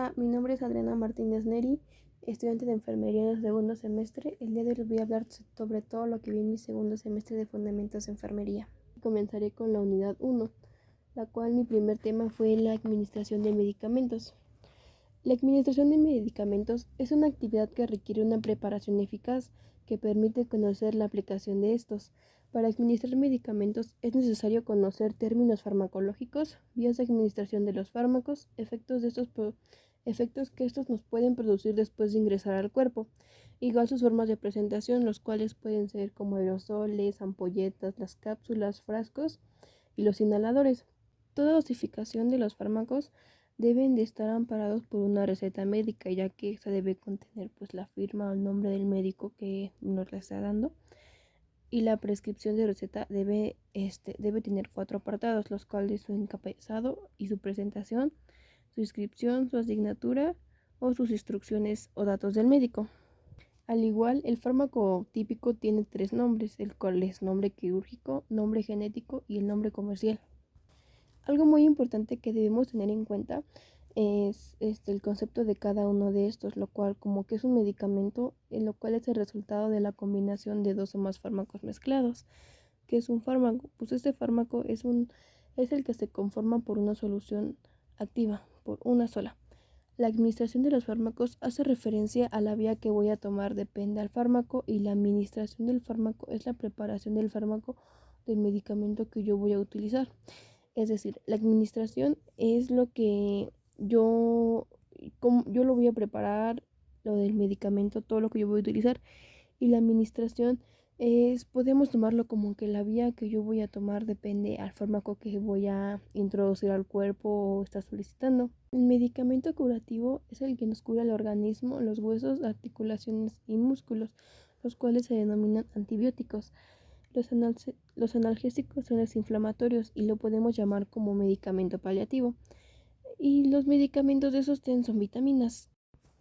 Hola, mi nombre es Adriana Martínez Neri, estudiante de enfermería del segundo semestre. El día de hoy les voy a hablar sobre todo lo que vi en mi segundo semestre de Fundamentos de Enfermería. Comenzaré con la unidad 1, la cual mi primer tema fue la administración de medicamentos. La administración de medicamentos es una actividad que requiere una preparación eficaz que permite conocer la aplicación de estos. Para administrar medicamentos es necesario conocer términos farmacológicos, vías de administración de los fármacos, efectos que estos nos pueden producir después de ingresar al cuerpo, igual sus formas de presentación, los cuales pueden ser como aerosoles, ampolletas, las cápsulas, frascos y los inhaladores. Toda dosificación de los fármacos deben de estar amparados por una receta médica, ya que esta debe contener la firma o el nombre del médico que nos la está dando. Y la prescripción de receta debe tener 4 apartados, los cuales su encabezado y su presentación, su inscripción, su asignatura o sus instrucciones o datos del médico. Al igual, el fármaco típico tiene 3 nombres, el cual es nombre quirúrgico, nombre genético y el nombre comercial. Algo muy importante que debemos tener en cuenta es el concepto de cada uno de estos, lo cual como que es un medicamento, en lo cual es el resultado de la combinación de 2 o más fármacos mezclados. ¿Qué es un fármaco? Pues este fármaco es el que se conforma por una solución activa, por una sola. La administración de los fármacos hace referencia a la vía que voy a tomar, depende al fármaco, y la administración del fármaco es la preparación del fármaco del medicamento que yo voy a utilizar. Es decir, la administración es lo que yo lo voy a preparar, lo del medicamento, todo lo que yo voy a utilizar. Y la administración podemos tomarlo como que la vía que yo voy a tomar depende al fármaco que voy a introducir al cuerpo o está solicitando. El medicamento curativo es el que nos cura el organismo, los huesos, articulaciones y músculos, los cuales se denominan antibióticos. Los analgésicos son los inflamatorios y lo podemos llamar como medicamento paliativo. Y los medicamentos de sostén son vitaminas.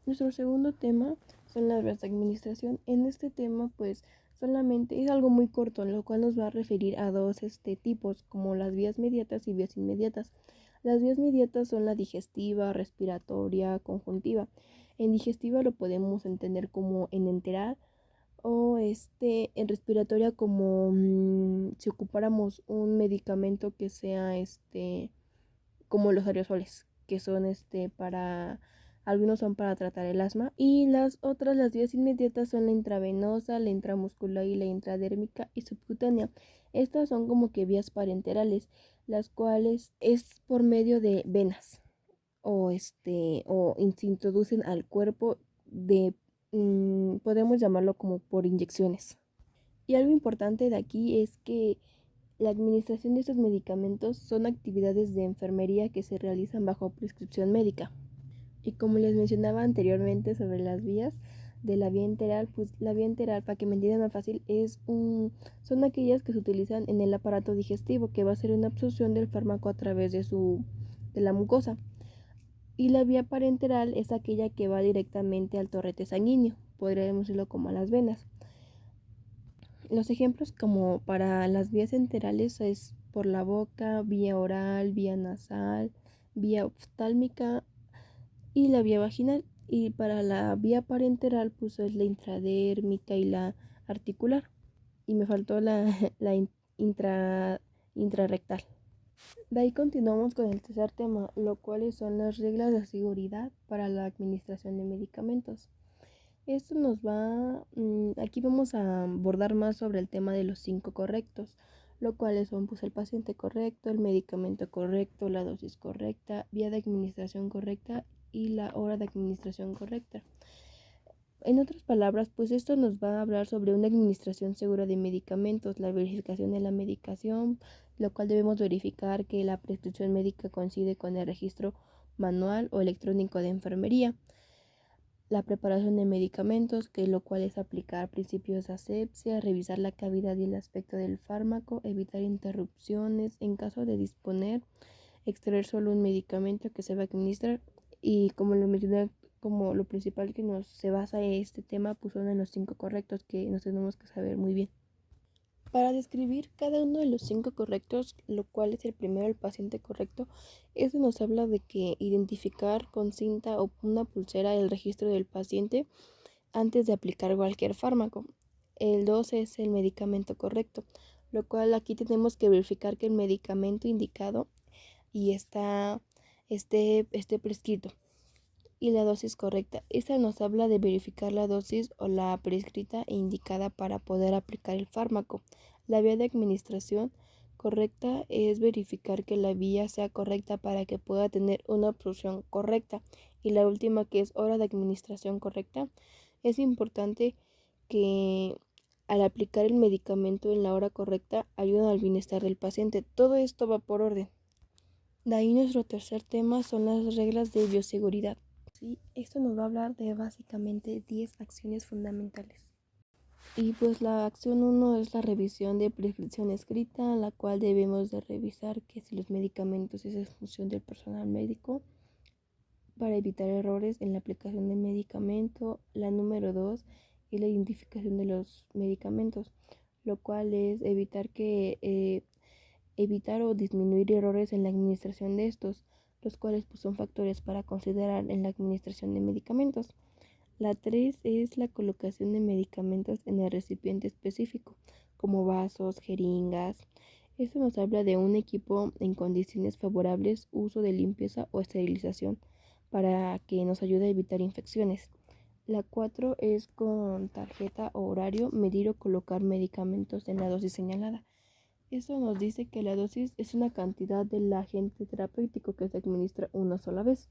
Nuestro segundo tema son las vías de administración. En este tema solamente es algo muy corto, en lo cual nos va a referir a 2 tipos, como las vías mediatas y vías inmediatas. Las vías mediatas son la digestiva, respiratoria, conjuntiva. En digestiva lo podemos entender como en enteral, o en respiratoria como si ocupáramos un medicamento que sea como los aerosoles, que son para algunos son para tratar el asma, y las vías inmediatas son la intravenosa, la intramuscular y la intradérmica y subcutánea. Estas son como que vías parenterales, las cuales es por medio de venas o se introducen al cuerpo podemos llamarlo como por inyecciones. Y algo importante de aquí es que la administración de estos medicamentos son actividades de enfermería que se realizan bajo prescripción médica. Y como les mencionaba anteriormente sobre las vías de la vía enteral, pues la vía enteral, para que me entiendan más fácil, son aquellas que se utilizan en el aparato digestivo, que va a ser una absorción del fármaco a través de la mucosa. Y la vía parenteral es aquella que va directamente al torrente sanguíneo, podríamos decirlo como a las venas. Los ejemplos como para las vías enterales es por la boca, vía oral, vía nasal, vía oftálmica y la vía vaginal. Y para la vía parenteral pues es la intradérmica y la articular. Y me faltó la intrarrectal. De ahí continuamos con el tercer tema, lo cual son las reglas de seguridad para la administración de medicamentos. Esto aquí vamos a abordar más sobre el tema de los 5 correctos, lo cuales son el paciente correcto, el medicamento correcto, la dosis correcta, vía de administración correcta y la hora de administración correcta. En otras palabras, esto nos va a hablar sobre una administración segura de medicamentos, la verificación de la medicación, lo cual debemos verificar que la prescripción médica coincide con el registro manual o electrónico de enfermería, la preparación de medicamentos, lo cual es aplicar principios de asepsia, revisar la cavidad y el aspecto del fármaco, evitar interrupciones en caso de disponer, extraer solo un medicamento que se va a administrar. Y como lo mencioné, como lo principal que se basa en este tema, son en los 5 correctos que nos tenemos que saber muy bien. Para describir cada uno de los 5 correctos, lo cual es el primero, el paciente correcto, eso nos habla de que identificar con cinta o una pulsera el registro del paciente antes de aplicar cualquier fármaco. El 2 es el medicamento correcto, lo cual aquí tenemos que verificar que el medicamento indicado y esté prescrito. Y la dosis correcta. Esta nos habla de verificar la dosis o la prescrita e indicada para poder aplicar el fármaco. La vía de administración correcta es verificar que la vía sea correcta para que pueda tener una absorción correcta. Y la última, que es hora de administración correcta, es importante que al aplicar el medicamento en la hora correcta ayuda al bienestar del paciente. Todo esto va por orden. De ahí nuestro tercer tema son las reglas de bioseguridad. Sí, esto nos va a hablar de básicamente 10 acciones fundamentales. Y pues la acción 1 es la revisión de prescripción escrita, la cual debemos de revisar que si los medicamentos es función del personal médico para evitar errores en la aplicación del medicamento. La número 2 es la identificación de los medicamentos, lo cual es evitar o disminuir errores en la administración de estos, los cuales pues, son factores para considerar en la administración de medicamentos. La 3 es la colocación de medicamentos en el recipiente específico, como vasos, jeringas. Esto nos habla de un equipo en condiciones favorables, uso de limpieza o esterilización, para que nos ayude a evitar infecciones. La 4 es con tarjeta o horario medir o colocar medicamentos en la dosis señalada. Eso nos dice que la dosis es una cantidad del agente terapéutico que se administra una sola vez.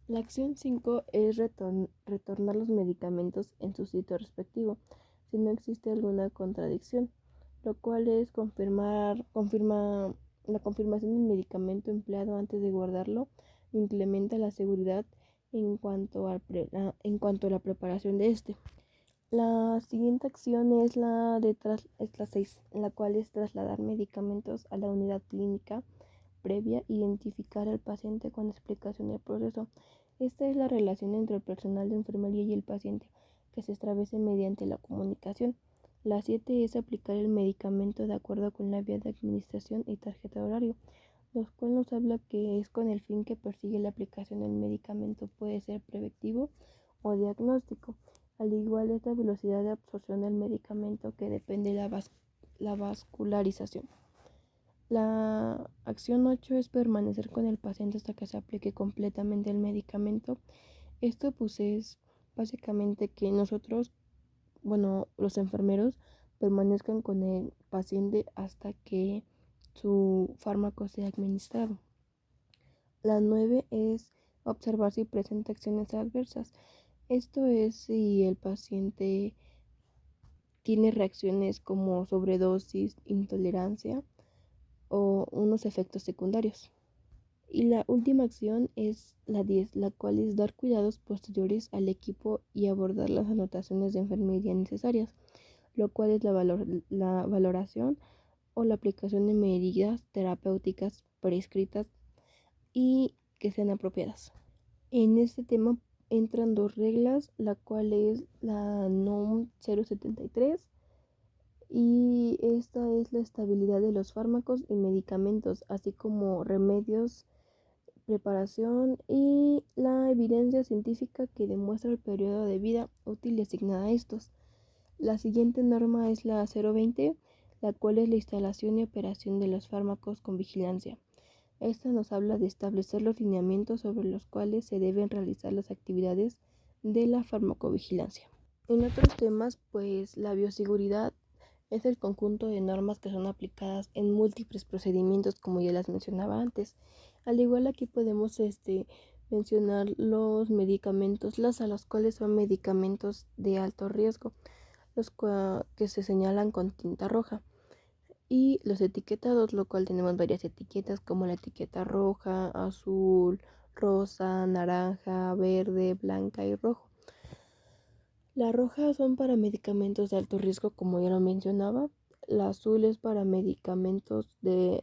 La acción 5 es retornar los medicamentos en su sitio respectivo, si no existe alguna contradicción, lo cual es la confirmación del medicamento empleado antes de guardarlo, implementa la seguridad en cuanto a la preparación de este. La siguiente acción es es la 6, en la cual es trasladar medicamentos a la unidad clínica previa, identificar al paciente con explicación del proceso. Esta es la relación entre el personal de enfermería y el paciente, que se establece mediante la comunicación. La 7 es aplicar el medicamento de acuerdo con la vía de administración y tarjeta de horario, los cual nos habla que es con el fin que persigue la aplicación del medicamento, puede ser preventivo o diagnóstico. Al igual es la velocidad de absorción del medicamento, que depende de la vascularización. La acción 8 es permanecer con el paciente hasta que se aplique completamente el medicamento. Esto pues es básicamente que nosotros, los enfermeros, permanezcan con el paciente hasta que su fármaco sea administrado. La 9 es observar si presenta acciones adversas. Esto es si el paciente tiene reacciones como sobredosis, intolerancia o unos efectos secundarios. Y la última acción es la 10, la cual es dar cuidados posteriores al equipo y abordar las anotaciones de enfermería necesarias, lo cual es la valoración o la aplicación de medidas terapéuticas prescritas y que sean apropiadas. En este tema entran 2 reglas, la cual es la NOM 073 y esta es la estabilidad de los fármacos y medicamentos, así como remedios, preparación y la evidencia científica que demuestra el periodo de vida útil asignada a estos. La siguiente norma es la 020, la cual es la instalación y operación de los fármacos con vigilancia. Esta nos habla de establecer los lineamientos sobre los cuales se deben realizar las actividades de la farmacovigilancia. En otros temas, pues la bioseguridad es el conjunto de normas que son aplicadas en múltiples procedimientos, como ya las mencionaba antes. Al igual aquí podemos mencionar los medicamentos, a los cuales son medicamentos de alto riesgo, los que se señalan con tinta roja. Y los etiquetados, lo cual tenemos varias etiquetas como la etiqueta roja, azul, rosa, naranja, verde, blanca y rojo. La roja son para medicamentos de alto riesgo, como ya lo mencionaba. La azul es para medicamentos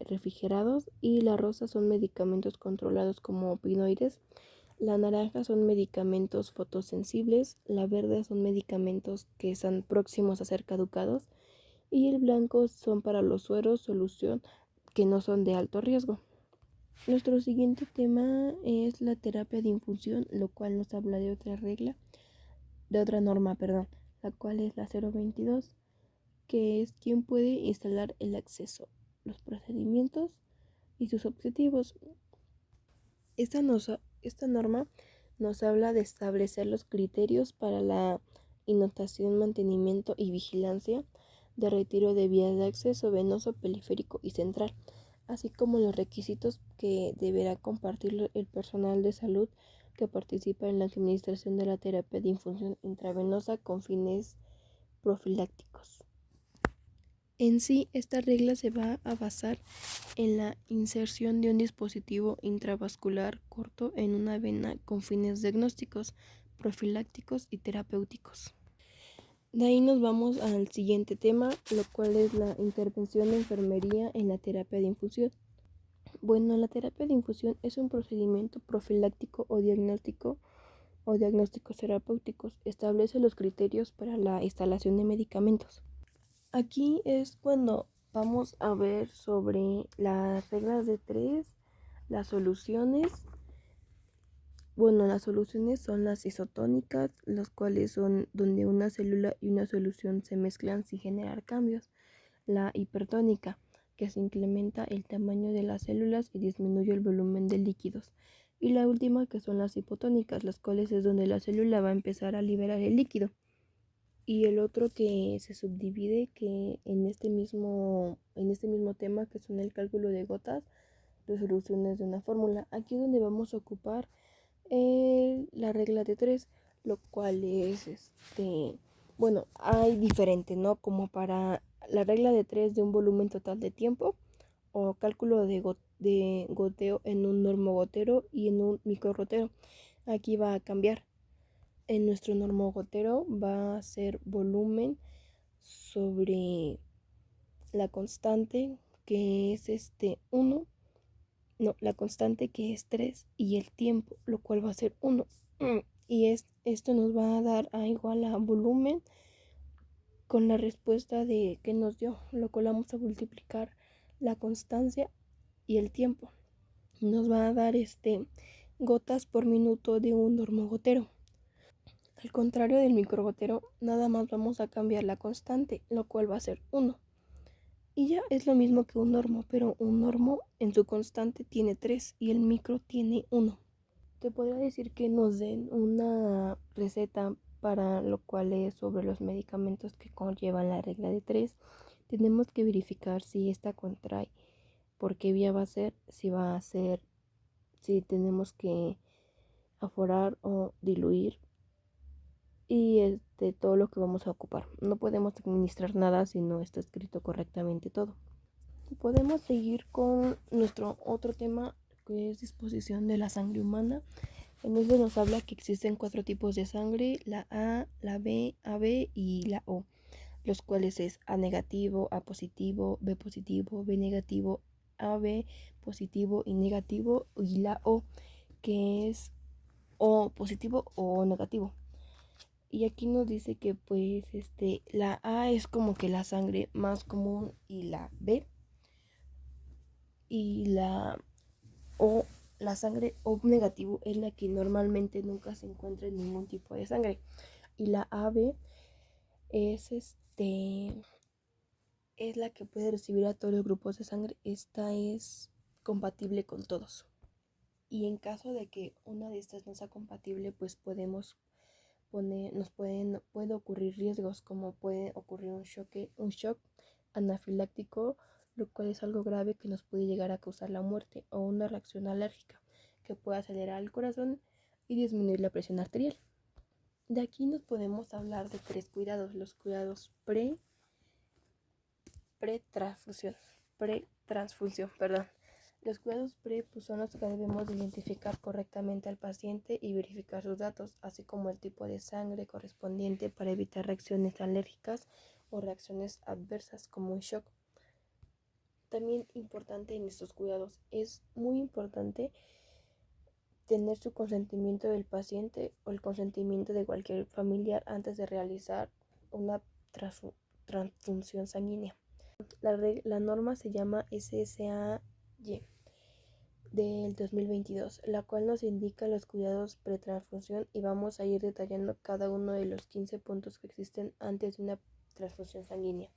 refrigerados y la rosa son medicamentos controlados como opioides. La naranja son medicamentos fotosensibles. La verde son medicamentos que están próximos a ser caducados. y el blanco son para los sueros solución que no son de alto riesgo. Nuestro siguiente tema es la terapia de infusión, lo cual nos habla de otra norma, la cual es la 022, que es quién puede instalar el acceso, los procedimientos y sus objetivos. Esta norma nos habla de establecer los criterios para la innotación, mantenimiento y vigilancia de retiro de vías de acceso venoso, periférico y central, así como los requisitos que deberá compartir el personal de salud que participa en la administración de la terapia de infusión intravenosa con fines profilácticos. En sí, esta regla se va a basar en la inserción de un dispositivo intravascular corto en una vena con fines diagnósticos, profilácticos y terapéuticos. De ahí nos vamos al siguiente tema, lo cual es la intervención de enfermería en la terapia de infusión. Bueno, la terapia de infusión es un procedimiento profiláctico o diagnósticos terapéuticos. Establece los criterios para la instalación de medicamentos. Aquí es cuando vamos a ver sobre las reglas de 3, las soluciones. Bueno, las soluciones son las isotónicas, las cuales son donde una célula y una solución se mezclan sin generar cambios. La hipertónica, que se incrementa el tamaño de las células y disminuye el volumen de líquidos. Y la última, que son las hipotónicas, las cuales es donde la célula va a empezar a liberar el líquido. Y el otro que se subdivide, que en este mismo tema, que son el cálculo de gotas, resoluciones de una fórmula. Aquí es donde vamos a ocupar la regla de 3, lo cual es, bueno, hay diferente, ¿no? Como para la regla de 3 de un volumen total de tiempo, o cálculo de goteo en un normogotero y en un microgotero. Aquí va a cambiar. En nuestro normogotero va a ser volumen sobre la constante, que es 1, la constante, que es 3, y el tiempo, lo cual va a ser 1. Y esto nos va a dar a igual a volumen con la respuesta de que nos dio, lo cual vamos a multiplicar la constancia y el tiempo. Nos va a dar gotas por minuto de un normogotero. Al contrario del microgotero, nada más vamos a cambiar la constante, lo cual va a ser 1. Y ya es lo mismo que un normo, pero un normo en su constante tiene 3 y el micro tiene 1. Te podría decir que nos den una receta para lo cual es sobre los medicamentos que conllevan la regla de 3. Tenemos que verificar si esta contrae, por qué vía va a ser, si tenemos que aforar o diluir, y todo lo que vamos a ocupar. No podemos administrar nada si no está escrito correctamente todo. Podemos seguir con nuestro otro tema, que es disposición de la sangre humana. En este nos habla que existen 4 tipos de sangre: la A, la B, AB y la O, los cuales es A negativo, A positivo, B negativo, AB positivo y negativo, y la O, que es O positivo o negativo. Y aquí nos dice que pues la A es como que la sangre más común, y la B y la O, la sangre O negativo, es la que normalmente nunca se encuentra en ningún tipo de sangre. Y la AB es es la que puede recibir a todos los grupos de sangre. Esta es compatible con todos. Y en caso de que una de estas no sea compatible, pues puede ocurrir riesgos, como puede ocurrir un shock anafiláctico, lo cual es algo grave que nos puede llegar a causar la muerte, o una reacción alérgica que puede acelerar el corazón y disminuir la presión arterial. De aquí nos podemos hablar de 3 cuidados: los cuidados pre-transfusión. Los cuidados pues son los que debemos de identificar correctamente al paciente y verificar sus datos, así como el tipo de sangre correspondiente, para evitar reacciones alérgicas o reacciones adversas como un shock. También importante en estos cuidados, es muy importante tener su consentimiento del paciente o el consentimiento de cualquier familiar antes de realizar una transfusión sanguínea. La norma se llama SSAY del 2022, la cual nos indica los cuidados pretransfusión y vamos a ir detallando cada uno de los 15 puntos que existen antes de una transfusión sanguínea.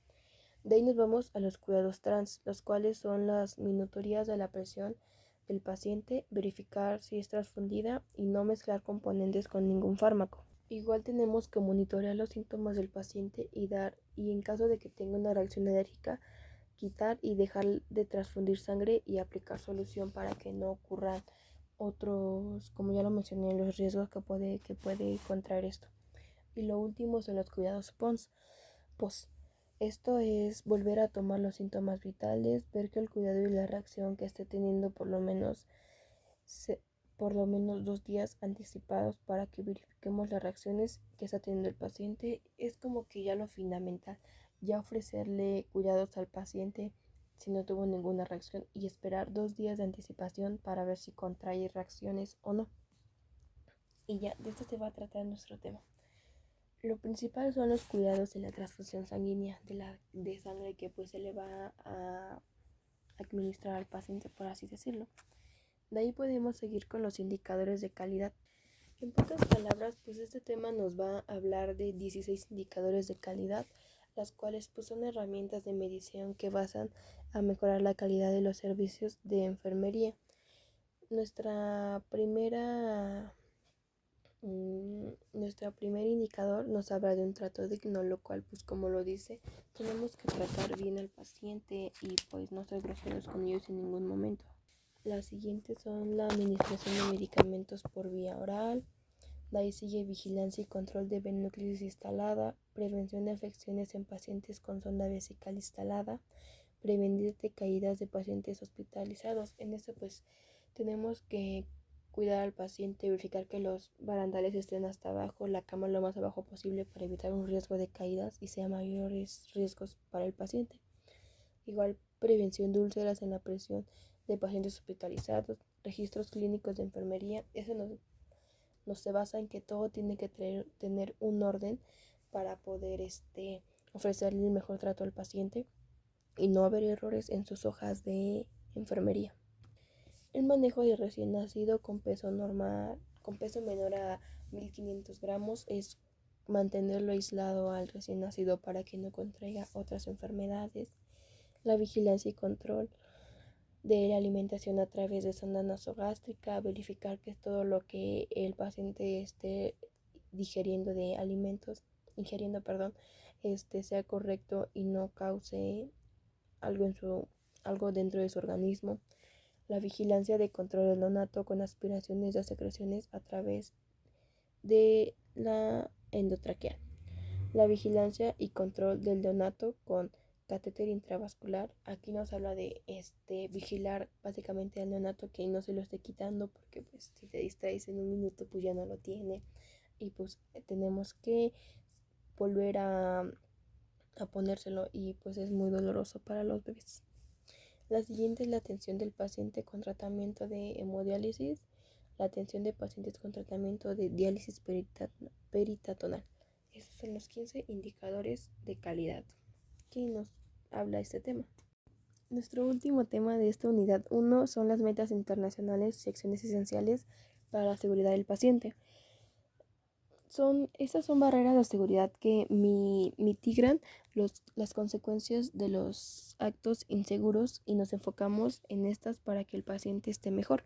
De ahí nos vamos a los cuidados trans, los cuales son las minutorías de la presión del paciente, verificar si es transfundida y no mezclar componentes con ningún fármaco. Igual tenemos que monitorear los síntomas del paciente y en caso de que tenga una reacción alérgica, quitar y dejar de transfundir sangre y aplicar solución para que no ocurran otros, como ya lo mencioné, los riesgos que puede contraer esto. Y lo último son los cuidados post. Esto es volver a tomar los síntomas vitales, ver que el cuidado y la reacción que esté teniendo por lo menos 2 días anticipados para que verifiquemos las reacciones que está teniendo el paciente. Es como que ya lo fundamental, ya ofrecerle cuidados al paciente si no tuvo ninguna reacción y esperar 2 días de anticipación para ver si contrae reacciones o no. Y ya, de esto se va a tratar nuestro tema. Lo principal son los cuidados de la transfusión sanguínea de sangre que pues se le va a administrar al paciente, por así decirlo. De ahí podemos seguir con los indicadores de calidad. En pocas palabras, pues este tema nos va a hablar de 16 indicadores de calidad, las cuales pues son herramientas de medición que basan a mejorar la calidad de los servicios de enfermería. Nuestro primer indicador nos habla de un trato digno, lo cual pues como lo dice, tenemos que tratar bien al paciente y pues no ser groseros con ellos en ningún momento. Las siguientes son la administración de medicamentos por vía oral, de ahí sigue vigilancia y control de venoclisis instalada, prevención de afecciones en pacientes con sonda vesical instalada, prevenir de caídas de pacientes hospitalizados. En esto pues tenemos que cuidar al paciente, verificar que los barandales estén hasta abajo, la cama lo más abajo posible para evitar un riesgo de caídas y sea mayores riesgos para el paciente. Igual prevención de úlceras en la presión de pacientes hospitalizados, registros clínicos de enfermería. Eso nos se basa en que todo tiene que tener un orden para poder ofrecerle el mejor trato al paciente y no haber errores en sus hojas de enfermería. El manejo de recién nacido con peso menor a 1500 gramos es mantenerlo aislado al recién nacido para que no contraiga otras enfermedades. La vigilancia y control de la alimentación a través de sonda nasogástrica, verificar que todo lo que el paciente esté ingiriendo sea correcto y no cause algo dentro de su organismo. La vigilancia de control del neonato con aspiraciones de secreciones a través de la endotraqueal. La vigilancia y control del neonato con catéter intravascular. Aquí nos habla de vigilar básicamente al neonato que no se lo esté quitando, porque pues si te distraes en un minuto pues ya no lo tiene y pues tenemos que volver a ponérselo y pues es muy doloroso para los bebés. La siguiente es la atención del paciente con tratamiento de hemodiálisis, la atención de pacientes con tratamiento de diálisis peritoneal. Esos son los 15 indicadores de calidad que nos habla este tema. Nuestro último tema de esta unidad 1 son las metas internacionales y acciones esenciales para la seguridad del paciente. Estas son barreras de seguridad que mitigan las consecuencias de los actos inseguros y nos enfocamos en estas para que el paciente esté mejor.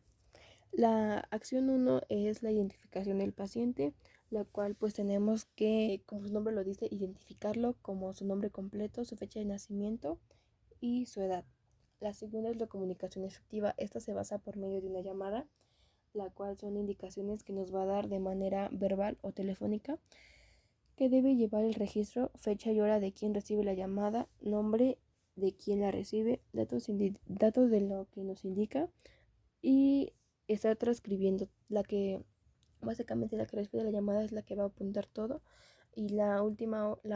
La acción 1 es la identificación del paciente, la cual pues tenemos que, como su nombre lo dice, identificarlo como su nombre completo, su fecha de nacimiento y su edad. La segunda es la comunicación efectiva. Esta se basa por medio de una llamada, la cual son indicaciones que nos va a dar de manera verbal o telefónica, que debe llevar el registro, fecha y hora de quien recibe la llamada, nombre de quien la recibe, datos de lo que nos indica y estar transcribiendo. Básicamente la que recibe la llamada es la que va a apuntar todo y la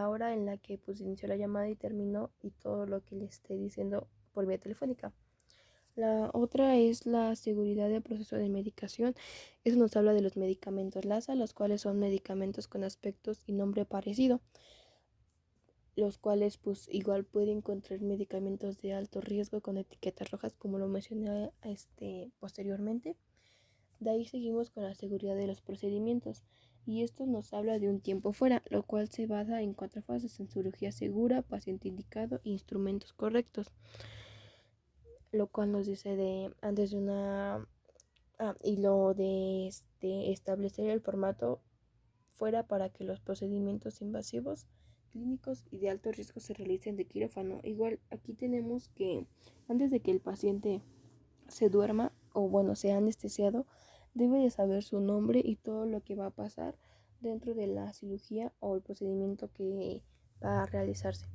hora en la que pues inició la llamada y terminó y todo lo que le esté diciendo por vía telefónica. La otra es la seguridad del proceso de medicación. Eso nos habla de los medicamentos LASA, los cuales son medicamentos con aspectos y nombre parecido. los cuales pues igual pueden contener medicamentos de alto riesgo con etiquetas rojas, como lo mencioné posteriormente. De ahí seguimos con la seguridad de los procedimientos, y esto nos habla de un tiempo fuera, lo cual se basa en 4 fases: en cirugía segura, paciente indicado e instrumentos correctos, lo cual nos dice de antes de una y lo de establecer el formato fuera para que los procedimientos invasivos, clínicos y de alto riesgo se realicen de quirófano. Igual aquí tenemos que antes de que el paciente se duerma o bueno sea anestesiado, debe de saber su nombre y todo lo que va a pasar dentro de la cirugía o el procedimiento que va a realizarse.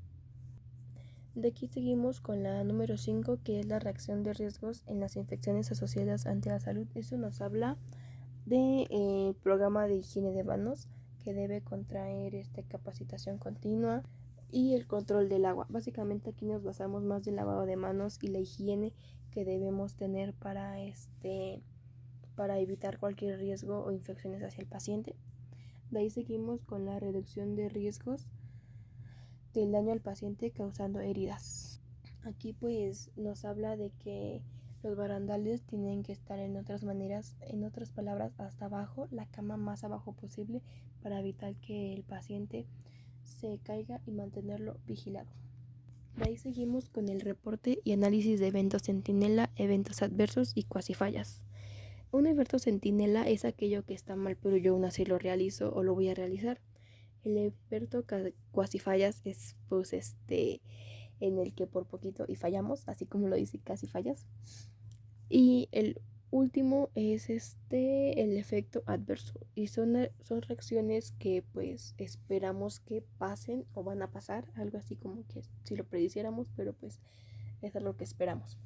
De aquí seguimos con la número 5, que es la reacción de riesgos en las infecciones asociadas ante la salud. Eso nos habla del programa de higiene de manos, que debe contraer capacitación continua, y el control del agua. Básicamente aquí nos basamos más del lavado de manos y la higiene que debemos tener para evitar cualquier riesgo o infecciones hacia el paciente. De ahí seguimos con la reducción de riesgos del daño al paciente causando heridas. Aquí pues nos habla de que los barandales tienen que estar en otras palabras, hasta abajo, la cama más abajo posible, para evitar que el paciente se caiga y mantenerlo vigilado. De ahí seguimos con el reporte y análisis de eventos centinela, eventos adversos y cuasifallas. Un evento centinela es aquello que está mal, pero yo aún así lo realizo o lo voy a realizar. El evento cuasifallas es pues en el que por poquito y fallamos, así como lo dice casi fallas. Y el último es el efecto adverso, y son reacciones que pues esperamos que pasen o van a pasar, algo así como que si lo prediciéramos, pero pues es lo que esperamos.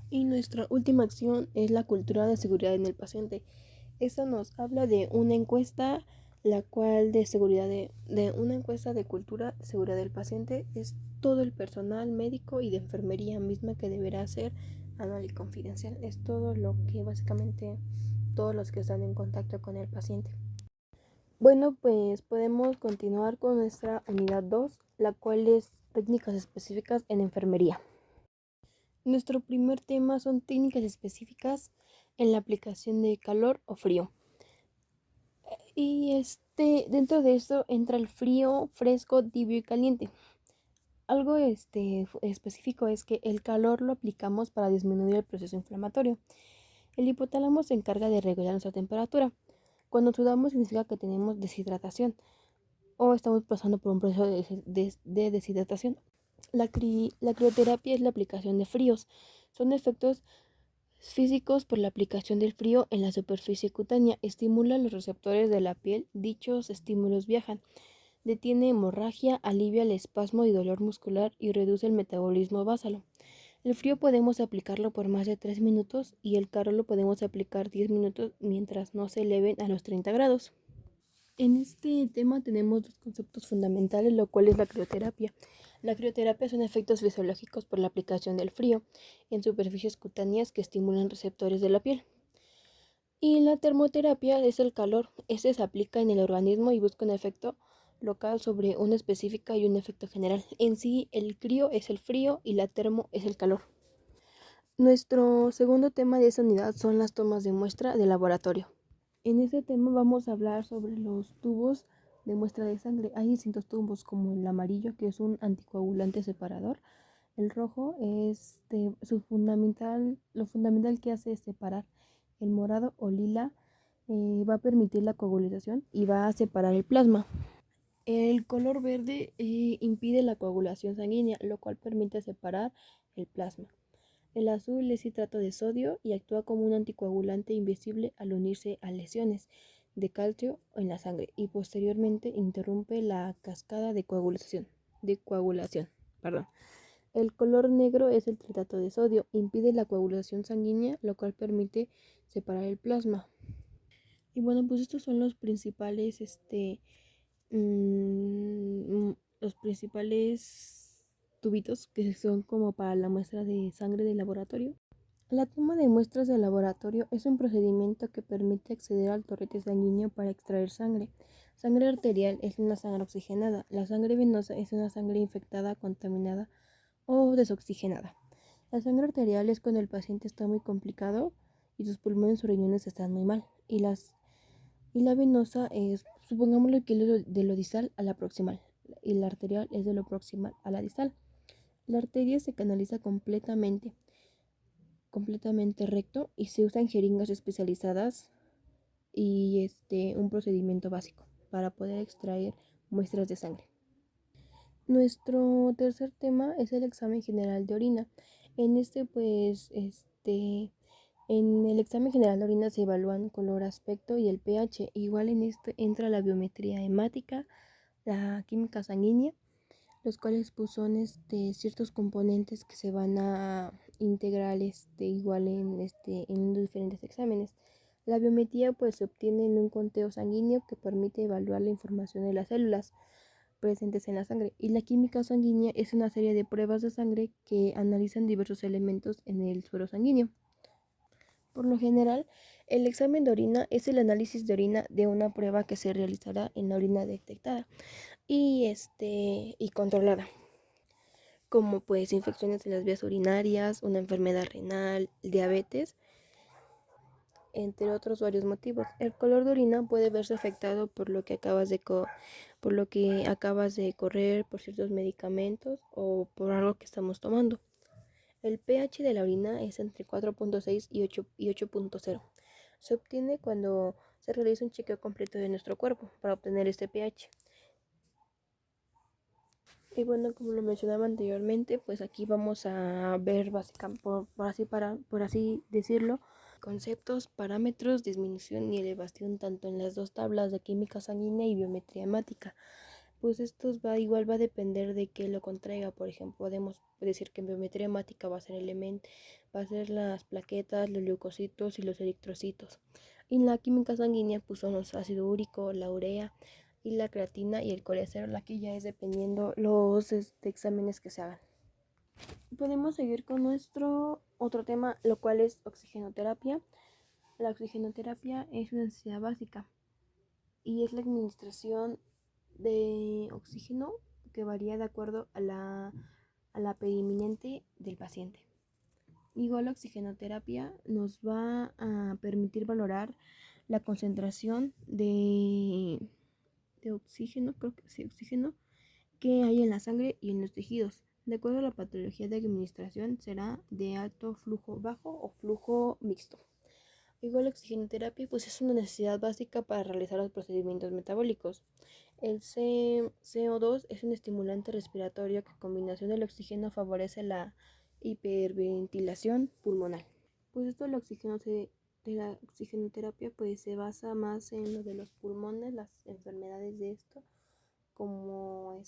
Y nuestra última acción es la cultura de seguridad en el paciente. Esta nos habla de una encuesta, la cual de seguridad de una encuesta de cultura de seguridad del paciente. Es todo el personal médico y de enfermería misma que deberá ser anual y confidencial. Es todo lo que básicamente todos los que están en contacto con el paciente. Bueno, pues podemos continuar con nuestra unidad 2, la cual es técnicas específicas en enfermería. Nuestro primer tema son técnicas específicas en la aplicación de calor o frío. Y dentro de esto entra el frío, fresco, tibio y caliente. Algo específico es que el calor lo aplicamos para disminuir el proceso inflamatorio. El hipotálamo se encarga de regular nuestra temperatura. Cuando sudamos significa que tenemos deshidratación o estamos pasando por un proceso de deshidratación. La crioterapia es la aplicación de fríos. Son efectos físicos por la aplicación del frío en la superficie cutánea. Estimula los receptores de la piel. Dichos estímulos viajan. Detiene hemorragia, alivia el espasmo y dolor muscular y reduce el metabolismo basalo. El frío podemos aplicarlo por más de 3 minutos y el calor lo podemos aplicar 10 minutos mientras no se eleven a los 30 grados. En este tema tenemos dos conceptos fundamentales, lo cual es la crioterapia. La crioterapia son efectos fisiológicos por la aplicación del frío en superficies cutáneas que estimulan receptores de la piel. Y la termoterapia es el calor. Este se aplica en el organismo y busca un efecto local sobre una específica y un efecto general. En sí, el crio es el frío y la termo es el calor. Nuestro segundo tema de esta unidad son las tomas de muestra de laboratorio. En este tema vamos a hablar sobre los tubos de muestra de sangre. Hay distintos tubos, como el amarillo, que es un anticoagulante separador. El rojo es lo fundamental que hace es separar. El morado o lila va a permitir la coagulación y va a separar el plasma. El color verde impide la coagulación sanguínea, lo cual permite separar el plasma. El azul es citrato de sodio y actúa como un anticoagulante invisible al unirse a lesiones de calcio en la sangre, y posteriormente interrumpe la cascada de coagulación. El color negro es el citrato de sodio, impide la coagulación sanguínea, lo cual permite separar el plasma. Y bueno, pues estos son los principales los principales tubitos que son como para la muestra de sangre de laboratorio. La toma de muestras de laboratorio es un procedimiento que permite acceder al torrente sanguíneo para extraer sangre. Sangre arterial es una sangre oxigenada. La sangre venosa es una sangre infectada, contaminada o desoxigenada. La sangre arterial es cuando el paciente está muy complicado y sus pulmones o riñones están muy mal. Y la venosa es, supongámoslo que es de lo distal a la proximal. Y la arterial es de lo proximal a la distal. La arteria se canaliza completamente recto y se usan jeringas especializadas y un procedimiento básico para poder extraer muestras de sangre. Nuestro tercer tema es el examen general de orina. En en el examen general de orina se evalúan color, aspecto y el pH. Igual en este entra la biometría hemática, la química sanguínea, los cuales pues son ciertos componentes que se van a integrar igual en diferentes exámenes. La biometría pues se obtiene en un conteo sanguíneo que permite evaluar la información de las células presentes en la sangre, y la química sanguínea es una serie de pruebas de sangre que analizan diversos elementos en el suero sanguíneo. Por lo general, el examen de orina es el análisis de orina de una prueba que se realizará en la orina detectada y controlada, como pues infecciones en las vías urinarias, una enfermedad renal, diabetes, entre otros varios motivos. El color de orina puede verse afectado por lo que acabas de correr, por ciertos medicamentos o por algo que estamos tomando. El pH de la orina es entre 4.6 y 8.0. Se obtiene cuando se realiza un chequeo completo de nuestro cuerpo para obtener este pH. Y bueno, como lo mencionaba anteriormente, pues aquí vamos a ver básicamente, por así decirlo, conceptos, parámetros, disminución y elevación tanto en las dos tablas de química sanguínea y biometría hemática. Pues igual va a depender de qué lo contraiga. Por ejemplo, podemos decir que en biometría hemática va a ser las plaquetas, los leucocitos y los eritrocitos. Y en la química sanguínea pues son los ácido úrico, la urea y la creatina y el colesterol. Aquí ya es dependiendo los exámenes que se hagan. Podemos seguir con nuestro otro tema, lo cual es oxigenoterapia. La oxigenoterapia es una necesidad básica y es la administración de oxígeno que varía de acuerdo a la periminente del paciente. Igual la oxigenoterapia nos va a permitir valorar la concentración de oxígeno, creo que sí, oxígeno, que hay en la sangre y en los tejidos. De acuerdo a la patología de administración, será de alto flujo bajo o flujo mixto. Igual la oxigenoterapia pues es una necesidad básica para realizar los procedimientos metabólicos. El CO2 es un estimulante respiratorio que en combinación del oxígeno favorece la hiperventilación pulmonar. Pues esto de la oxigenoterapia pues se basa más en lo de los pulmones, las enfermedades de esto, como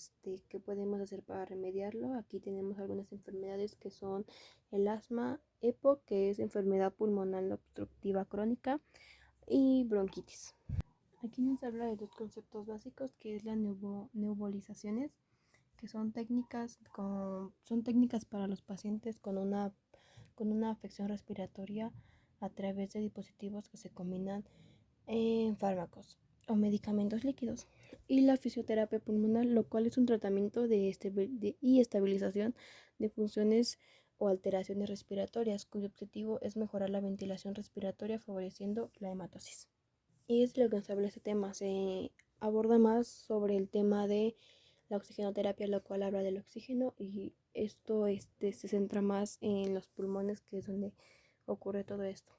qué podemos hacer para remediarlo. Aquí tenemos algunas enfermedades que son el asma, EPOC, que es enfermedad pulmonar obstructiva crónica, y bronquitis. Aquí nos habla de dos conceptos básicos, que es la nebulizaciones, que son técnicas para los pacientes con una afección respiratoria a través de dispositivos que se combinan en fármacos o medicamentos líquidos, y la fisioterapia pulmonar, lo cual es un tratamiento y estabilización de funciones o alteraciones respiratorias, cuyo objetivo es mejorar la ventilación respiratoria favoreciendo la hematosis. Y es lo que nos habla este tema. Se aborda más sobre el tema de la oxigenoterapia, lo cual habla del oxígeno, y esto se centra más en los pulmones, que es donde ocurre todo esto.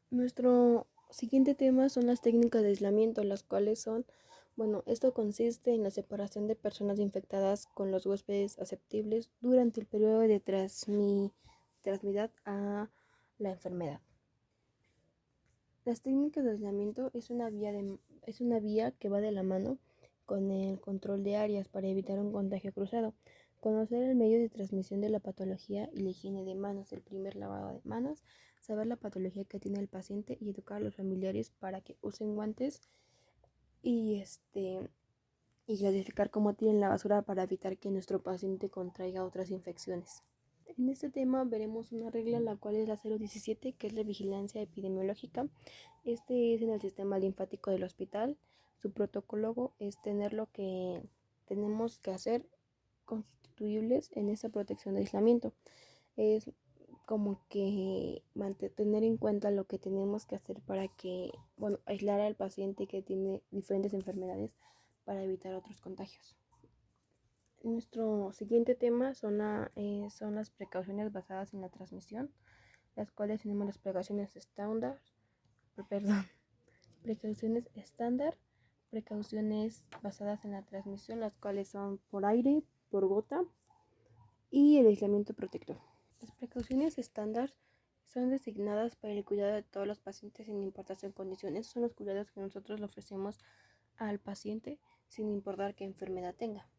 Nuestro siguiente tema son las técnicas de aislamiento, las cuales esto consiste en la separación de personas infectadas con los huéspedes aceptables durante el periodo de transmisión a la enfermedad. Las técnicas de aislamiento es una vía que va de la mano con el control de áreas para evitar un contagio cruzado. Conocer el medio de transmisión de la patología y la higiene de manos, el primer lavado de manos, saber la patología que tiene el paciente y educar a los familiares para que usen guantes y y clasificar cómo tienen la basura para evitar que nuestro paciente contraiga otras infecciones. En este tema veremos una regla, la cual es la 017, que es la vigilancia epidemiológica. Este es en el sistema linfático del hospital. Su protocolo es tener lo que tenemos que hacer constituibles en esa protección de aislamiento. Es como que tener en cuenta lo que tenemos que hacer para que, bueno, aislar al paciente que tiene diferentes enfermedades para evitar otros contagios. Nuestro siguiente tema son las precauciones basadas en la transmisión, las cuales tenemos las precauciones estándar, perdón, precauciones estándar, precauciones basadas en la transmisión, las cuales son por aire, por gota y el aislamiento protector. Las precauciones estándar son designadas para el cuidado de todos los pacientes sin importar su condición. Esos son los cuidados que nosotros le ofrecemos al paciente sin importar qué enfermedad tenga.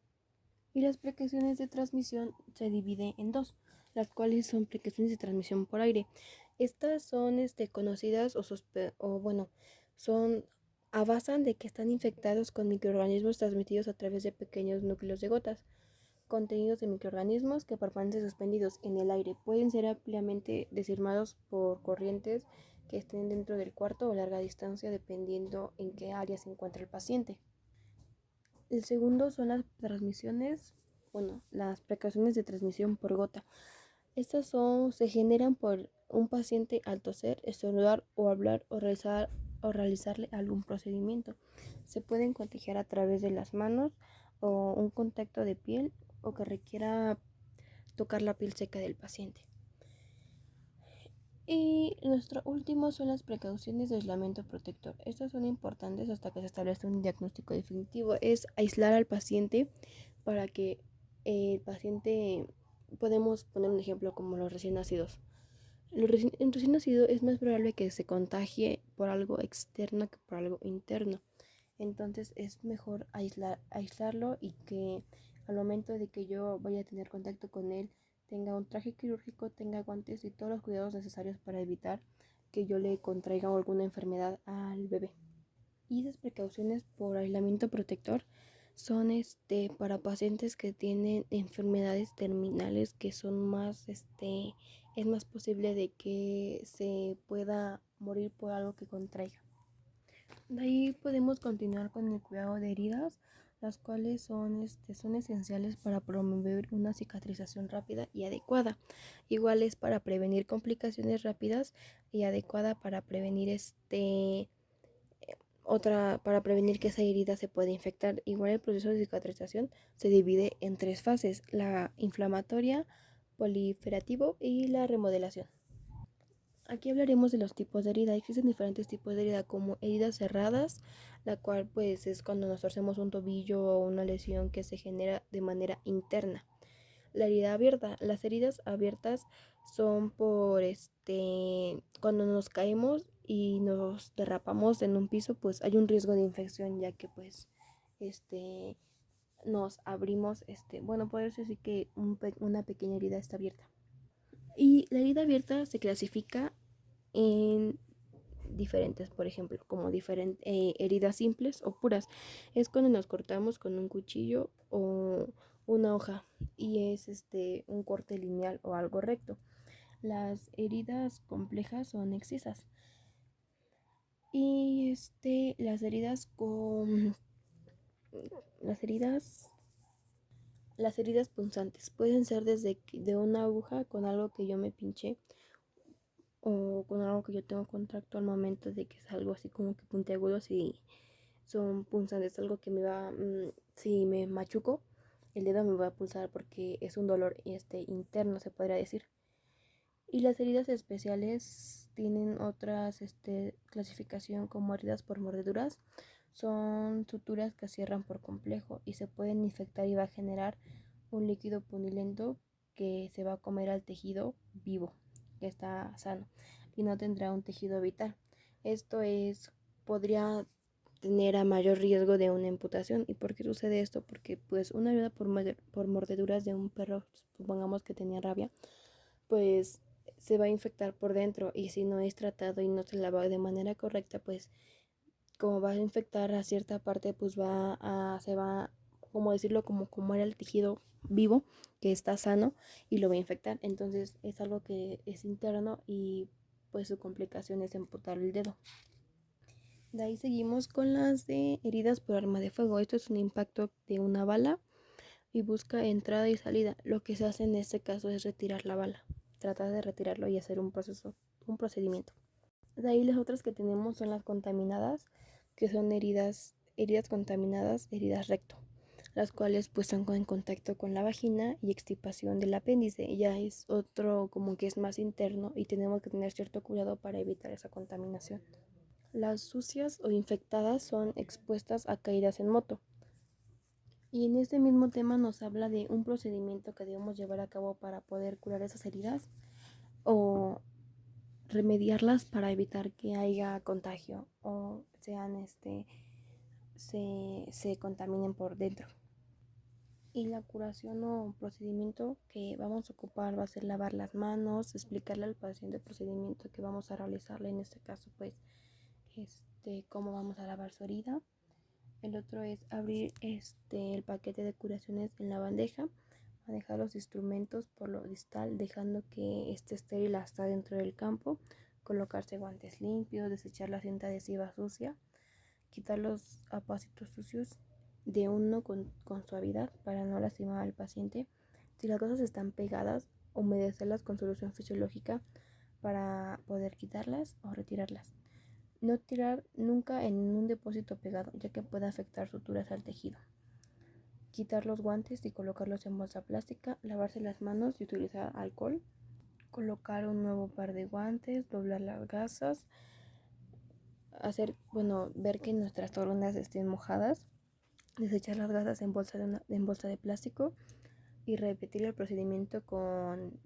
Y las precauciones de transmisión se dividen en dos, las cuales son precauciones de transmisión por aire. Estas son conocidas son abasan de que están infectados con microorganismos transmitidos a través de pequeños núcleos de gotas, contenidos de microorganismos que permanecen suspendidos en el aire. Pueden ser ampliamente deformados por corrientes que estén dentro del cuarto o a larga distancia, dependiendo en qué área se encuentra el paciente. El segundo son las precauciones de transmisión por gota. Estas se generan por un paciente al toser, estornudar o hablar o realizarle algún procedimiento. Se pueden contagiar a través de las manos o un contacto de piel o que requiera tocar la piel seca del paciente. Y nuestro último son las precauciones de aislamiento protector. Estas son importantes hasta que se establezca un diagnóstico definitivo. Es aislar al paciente para que el paciente, podemos poner un ejemplo como los recién nacidos. El recién nacido es más probable que se contagie por algo externo que por algo interno. Entonces es mejor aislarlo y que al momento de que yo vaya a tener contacto con él tenga un traje quirúrgico, tenga guantes y todos los cuidados necesarios para evitar que yo le contraiga alguna enfermedad al bebé. Y esas precauciones por aislamiento protector son para pacientes que tienen enfermedades terminales que son más es más posible de que se pueda morir por algo que contraiga. De ahí podemos continuar con el cuidado de heridas, las cuales son esenciales para promover una cicatrización rápida y adecuada. Igual es para prevenir complicaciones rápidas y adecuada para prevenir para prevenir que esa herida se pueda infectar. Igual el proceso de cicatrización se divide en 3 fases: la inflamatoria, proliferativo y la remodelación. Aquí hablaremos de los tipos de herida. Existen diferentes tipos de herida, como heridas cerradas, la cual pues es cuando nos torcemos un tobillo o una lesión que se genera de manera interna. La herida abierta. Las heridas abiertas son por cuando nos caemos y nos derrapamos en un piso, pues hay un riesgo de infección, ya que pues nos abrimos, puede decir que una pequeña herida está abierta. Y la herida abierta se clasifica en diferentes, por ejemplo, como heridas simples o puras. Es cuando nos cortamos con un cuchillo o una hoja y es un corte lineal o algo recto. Las heridas complejas son excisas. Y las heridas punzantes pueden ser desde de una aguja con algo que yo me pinché o con algo que yo tengo contacto al momento de que es algo así como que puntiagudo. Si son punzantes, algo que si me machuco el dedo me va a pulsar porque es un dolor interno, se podría decir. Y las heridas especiales tienen otras clasificación como heridas por mordeduras. Son suturas que cierran por complejo y se pueden infectar y va a generar un líquido punilento que se va a comer al tejido vivo que está sano y no tendrá un tejido vital. Podría tener a mayor riesgo de una amputación. ¿Y por qué sucede esto? Porque pues una herida por mordeduras de un perro, supongamos que tenía rabia, pues se va a infectar por dentro y si no es tratado y no se lava de manera correcta, pues como va a infectar a cierta parte, pues se va como decirlo, como era el tejido vivo que está sano y lo va a infectar. Entonces es algo que es interno y pues su complicación es amputar el dedo. De ahí seguimos con las de heridas por arma de fuego. Esto es un impacto de una bala y busca entrada y salida. Lo que se hace en este caso es retirar la bala, tratar de retirarlo y hacer un procedimiento. De ahí las otras que tenemos son las contaminadas, que son heridas contaminadas, heridas recto, las cuales pues están en contacto con la vagina y extirpación del apéndice. Ya es otro como que es más interno y tenemos que tener cierto cuidado para evitar esa contaminación. Las sucias o infectadas son expuestas a caídas en moto. Y en este mismo tema nos habla de un procedimiento que debemos llevar a cabo para poder curar esas heridas o remediarlas para evitar que haya contagio o se contaminen por dentro. Y la curación o procedimiento que vamos a ocupar va a ser lavar las manos, explicarle al paciente el procedimiento que vamos a realizarle, en este caso pues cómo vamos a lavar su herida. El otro es abrir el paquete de curaciones en la bandeja, manejar los instrumentos por lo distal, dejando que esté estéril hasta dentro del campo, colocarse guantes limpios, desechar la cinta adhesiva sucia, quitar los apósitos sucios de uno con suavidad para no lastimar al paciente. Si las cosas están pegadas, humedecerlas con solución fisiológica para poder quitarlas o retirarlas. No tirar nunca en un depósito pegado, ya que puede afectar suturas al tejido. Quitar los guantes y colocarlos en bolsa plástica, lavarse las manos y utilizar alcohol. Colocar un nuevo par de guantes, doblar las gasas, ver que nuestras tornas estén mojadas, desechar las gasas en bolsa de plástico y repetir el procedimiento con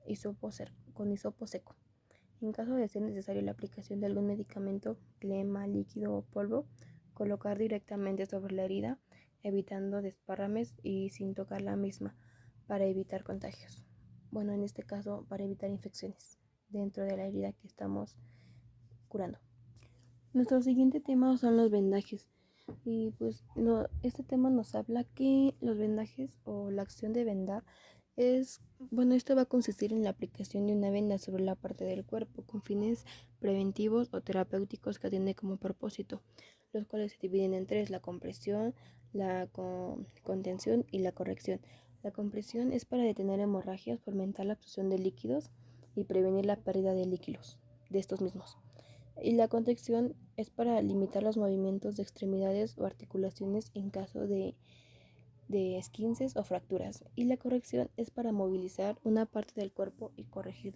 hisopo seco. En caso de ser necesario la aplicación de algún medicamento, crema, líquido o polvo, colocar directamente sobre la herida, evitando desparrames y sin tocar la misma para evitar contagios. Bueno, en este caso para evitar infecciones dentro de la herida que estamos curando. Nuestro siguiente tema son los vendajes. Y pues este tema nos habla que los vendajes o la acción de vendar esto va a consistir en la aplicación de una venda sobre la parte del cuerpo con fines preventivos o terapéuticos que tiene como propósito, los cuales se dividen en tres: la compresión, la contención y la corrección. La compresión es para detener hemorragias, fomentar la absorción de líquidos y prevenir la pérdida de líquidos de estos mismos. Y la contención es para limitar los movimientos de extremidades o articulaciones en caso de esquinces o fracturas. Y la corrección es para movilizar una parte del cuerpo y corregir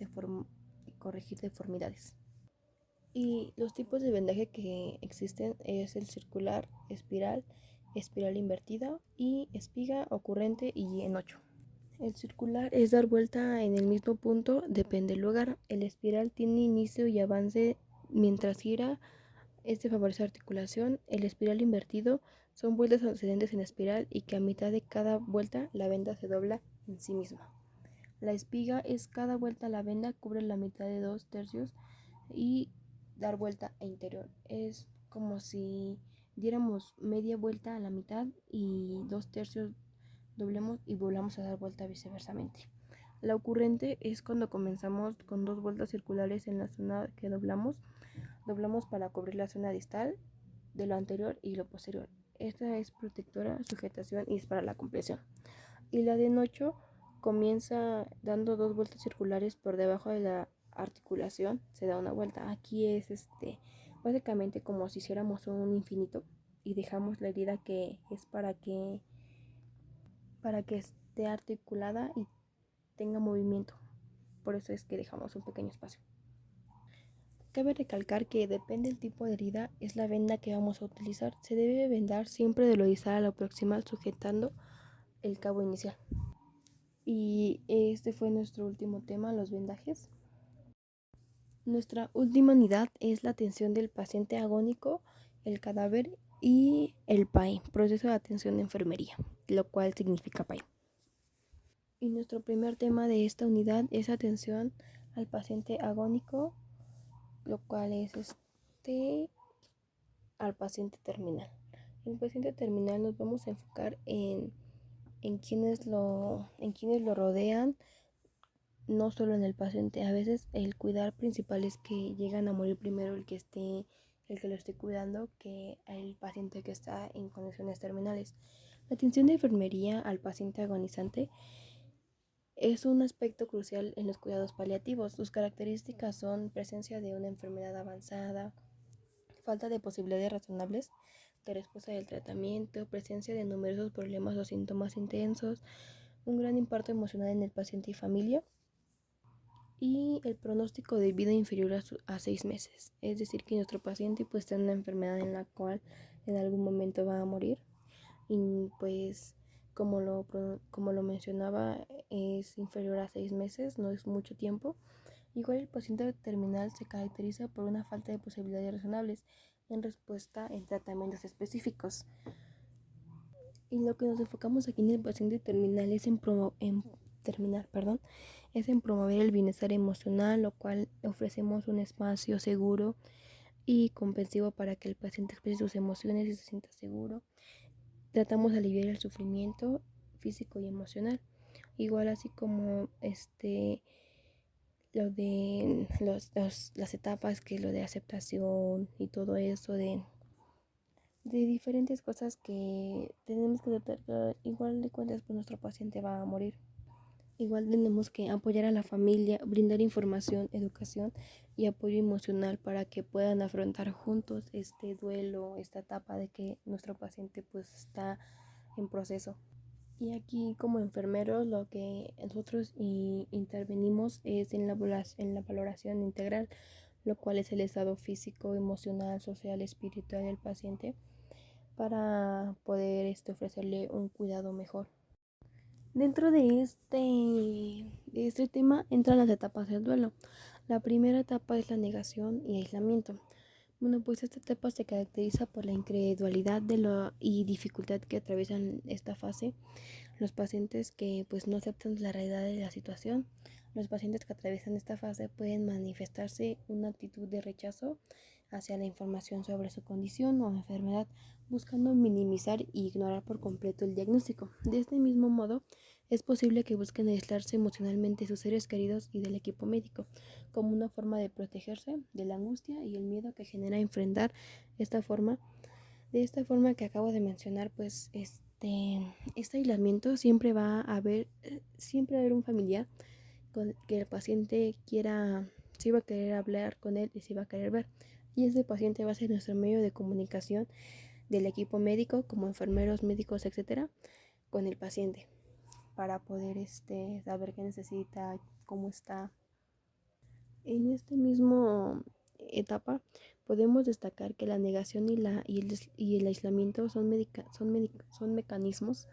deformidades. Y los tipos de vendaje que existen es el circular, espiral invertida y espiga, ocurrente y en 8. El circular es dar vuelta en el mismo punto, depende del lugar. El espiral tiene inicio y avance mientras gira. Este favorece articulación. El espiral invertido son vueltas ascendentes en espiral y que a mitad de cada vuelta la venda se dobla en sí misma. La espiga es cada vuelta la venda cubre la mitad de 2/3 y dar vuelta e interior. Es como si diéramos media vuelta a la mitad y 2/3 doblemos y volvamos a dar vuelta viceversamente. La ocurrente es cuando comenzamos con 2 vueltas circulares en la zona que doblamos para cubrir la zona distal de lo anterior y lo posterior. Esta es protectora, sujetación y es para la compresión. Y la de nocho comienza dando 2 vueltas circulares por debajo de la articulación, se da una vuelta. Aquí es básicamente como si hiciéramos un infinito y dejamos la herida que es para que esté articulada y tenga movimiento. Por eso es que dejamos un pequeño espacio. Cabe recalcar que depende del tipo de herida, es la venda que vamos a utilizar. Se debe vendar siempre de lo distal a lo proximal, sujetando el cabo inicial. Y este fue nuestro último tema, los vendajes. Nuestra última unidad es la atención del paciente agónico, el cadáver y el PAE, proceso de atención de enfermería, lo cual significa PAE. Y nuestro primer tema de esta unidad es atención al paciente agónico, lo cual es al paciente terminal. En el paciente terminal nos vamos a enfocar en quienes lo rodean, no solo en el paciente. A veces el cuidar principal es que llegan a morir primero el que lo esté cuidando, que el paciente que está en condiciones terminales. La atención de enfermería al paciente agonizante es un aspecto crucial en los cuidados paliativos. Sus características son presencia de una enfermedad avanzada, falta de posibilidades razonables de respuesta del tratamiento, presencia de numerosos problemas o síntomas intensos, un gran impacto emocional en el paciente y familia, y el pronóstico de vida inferior a 6 meses. Es decir, que nuestro paciente pues tiene una enfermedad en la cual en algún momento va a morir. Y pues como lo mencionaba, es inferior a 6 meses, no es mucho tiempo. Igual el paciente terminal se caracteriza por una falta de posibilidades razonables en respuesta en tratamientos específicos. Y lo que nos enfocamos aquí en el paciente terminal es es en promover el bienestar emocional, lo cual ofrecemos un espacio seguro y comprensivo para que el paciente exprese sus emociones y se sienta seguro. Tratamos de aliviar el sufrimiento físico y emocional. Igual así como lo de las etapas, que lo de aceptación y todo eso de diferentes cosas que tenemos que tratar. Igual de cuentas pues nuestro paciente va a morir. Igual tenemos que apoyar a la familia, brindar información, educación y apoyo emocional para que puedan afrontar juntos este duelo, esta etapa de que nuestro paciente pues está en proceso. Y aquí como enfermeros lo que nosotros intervenimos es en la valoración integral, lo cual es el estado físico, emocional, social, espiritual del paciente para poder ofrecerle un cuidado mejor. Dentro de este tema entran las etapas del duelo. La primera etapa es la negación y aislamiento. Bueno, pues esta etapa se caracteriza por la incredulidad y dificultad que atraviesan esta fase los pacientes que pues no aceptan la realidad de la situación. Los pacientes que atraviesan esta fase pueden manifestarse una actitud de rechazo hacia la información sobre su condición o enfermedad, buscando minimizar y ignorar por completo el diagnóstico. De este mismo modo, es posible que busquen aislarse emocionalmente de sus seres queridos y del equipo médico, como una forma de protegerse de la angustia y el miedo que genera enfrentar de esta forma que acabo de mencionar, pues este aislamiento siempre va a haber un familiar con que el paciente quiera, si va a querer hablar con él y si va a querer ver. Y ese paciente va a ser nuestro medio de comunicación del equipo médico, como enfermeros, médicos, etcétera, con el paciente, para poder saber qué necesita, cómo está. En este mismo etapa podemos destacar que la negación y el aislamiento son mecanismos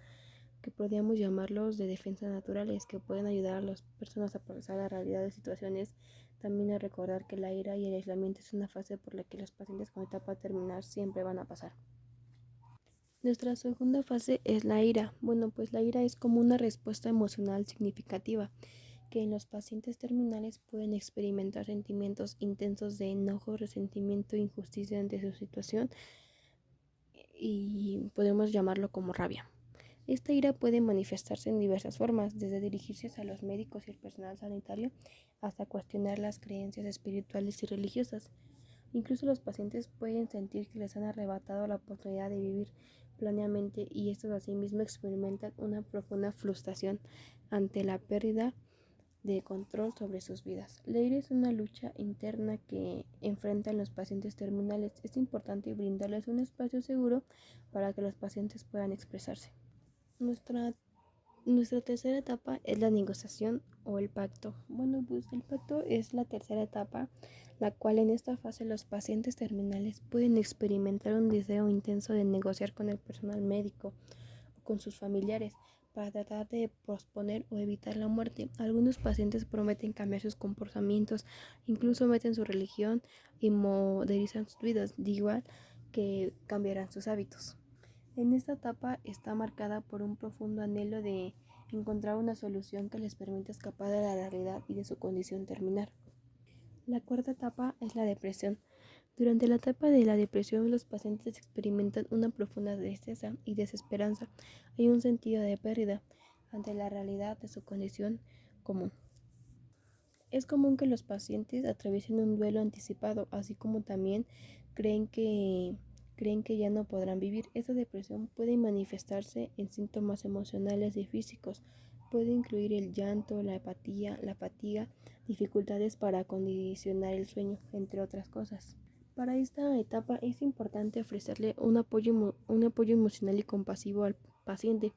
que podríamos llamarlos de defensa naturales, que pueden ayudar a las personas a procesar la realidad de situaciones. También a recordar que la ira y el aislamiento es una fase por la que los pacientes con etapa terminal siempre van a pasar. Nuestra segunda fase es la ira. Bueno, pues la ira es como una respuesta emocional significativa que en los pacientes terminales pueden experimentar sentimientos intensos de enojo, resentimiento e injusticia ante su situación, y podemos llamarlo como rabia. Esta ira puede manifestarse en diversas formas, desde dirigirse a los médicos y el personal sanitario hasta cuestionar las creencias espirituales y religiosas. Incluso los pacientes pueden sentir que les han arrebatado la oportunidad de vivir plenamente, y estos asimismo experimentan una profunda frustración ante la pérdida de control sobre sus vidas. La ira es una lucha interna que enfrentan los pacientes terminales. Es importante brindarles un espacio seguro para que los pacientes puedan expresarse. Nuestra tercera etapa es la negociación o el pacto. Bueno, pues el pacto es la tercera etapa, la cual en esta fase los pacientes terminales pueden experimentar un deseo intenso de negociar con el personal médico o con sus familiares para tratar de posponer o evitar la muerte. Algunos pacientes prometen cambiar sus comportamientos, incluso meten su religión y modernizan sus vidas, de igual que cambiarán sus hábitos. En esta etapa está marcada por un profundo anhelo de encontrar una solución que les permita escapar de la realidad y de su condición terminal. La cuarta etapa es la depresión. Durante la etapa de la depresión, los pacientes experimentan una profunda tristeza y desesperanza. Hay un sentido de pérdida ante la realidad de su condición común. Es común que los pacientes atraviesen un duelo anticipado, así como también creen que, creen que ya no podrán vivir. Esta depresión puede manifestarse en síntomas emocionales y físicos. Puede incluir el llanto, la apatía, la fatiga, dificultades para condicionar el sueño, entre otras cosas. Para esta etapa es importante ofrecerle un apoyo emocional y compasivo al paciente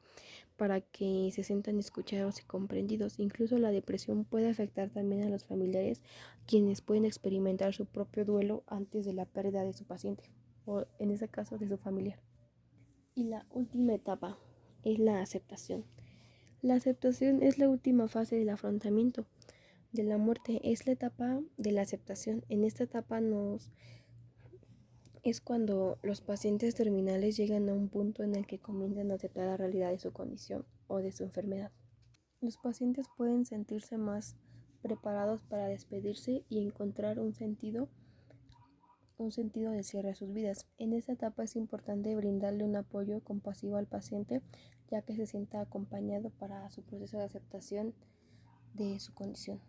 para que se sientan escuchados y comprendidos. Incluso la depresión puede afectar también a los familiares, quienes pueden experimentar su propio duelo antes de la pérdida de su paciente, o en ese caso de su familiar. Y la última etapa es la aceptación. La aceptación es la última fase del afrontamiento de la muerte, es la etapa de la aceptación. En esta etapa es cuando los pacientes terminales llegan a un punto en el que comienzan a aceptar la realidad de su condición o de su enfermedad. Los pacientes pueden sentirse más preparados para despedirse y encontrar un sentido de cierre a sus vidas. En esta etapa es importante brindarle un apoyo compasivo al paciente, ya que se sienta acompañado para su proceso de aceptación de su condición.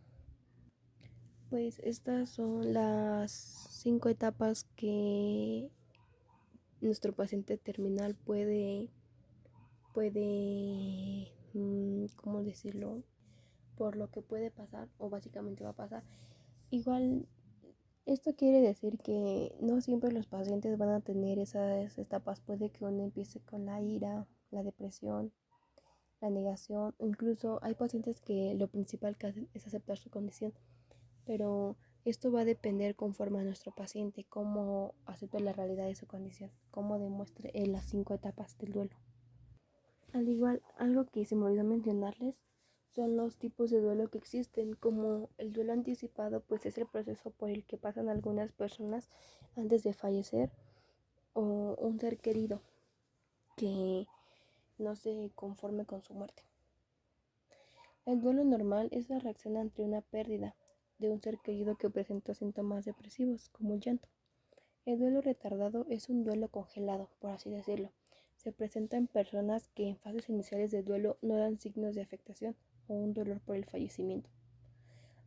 Pues estas son las 5 etapas que nuestro paciente terminal ¿cómo decirlo? Por lo que puede pasar o básicamente va a pasar. Igual, esto quiere decir que no siempre los pacientes van a tener esas etapas. Puede que uno empiece con la ira, la depresión, la negación, o incluso hay pacientes que lo principal que hacen es aceptar su condición, pero esto va a depender conforme a nuestro paciente, cómo acepte la realidad de su condición, cómo demuestre en las 5 etapas del duelo. Al igual, algo que se me olvidó mencionarles son los tipos de duelo que existen, como el duelo anticipado, pues es el proceso por el que pasan algunas personas antes de fallecer, o un ser querido que no se conforme con su muerte. El duelo normal es la reacción ante una pérdida de un ser querido que presenta síntomas depresivos, como el llanto. El duelo retardado es un duelo congelado, por así decirlo. Se presenta en personas que en fases iniciales de duelo no dan signos de afectación o un dolor por el fallecimiento.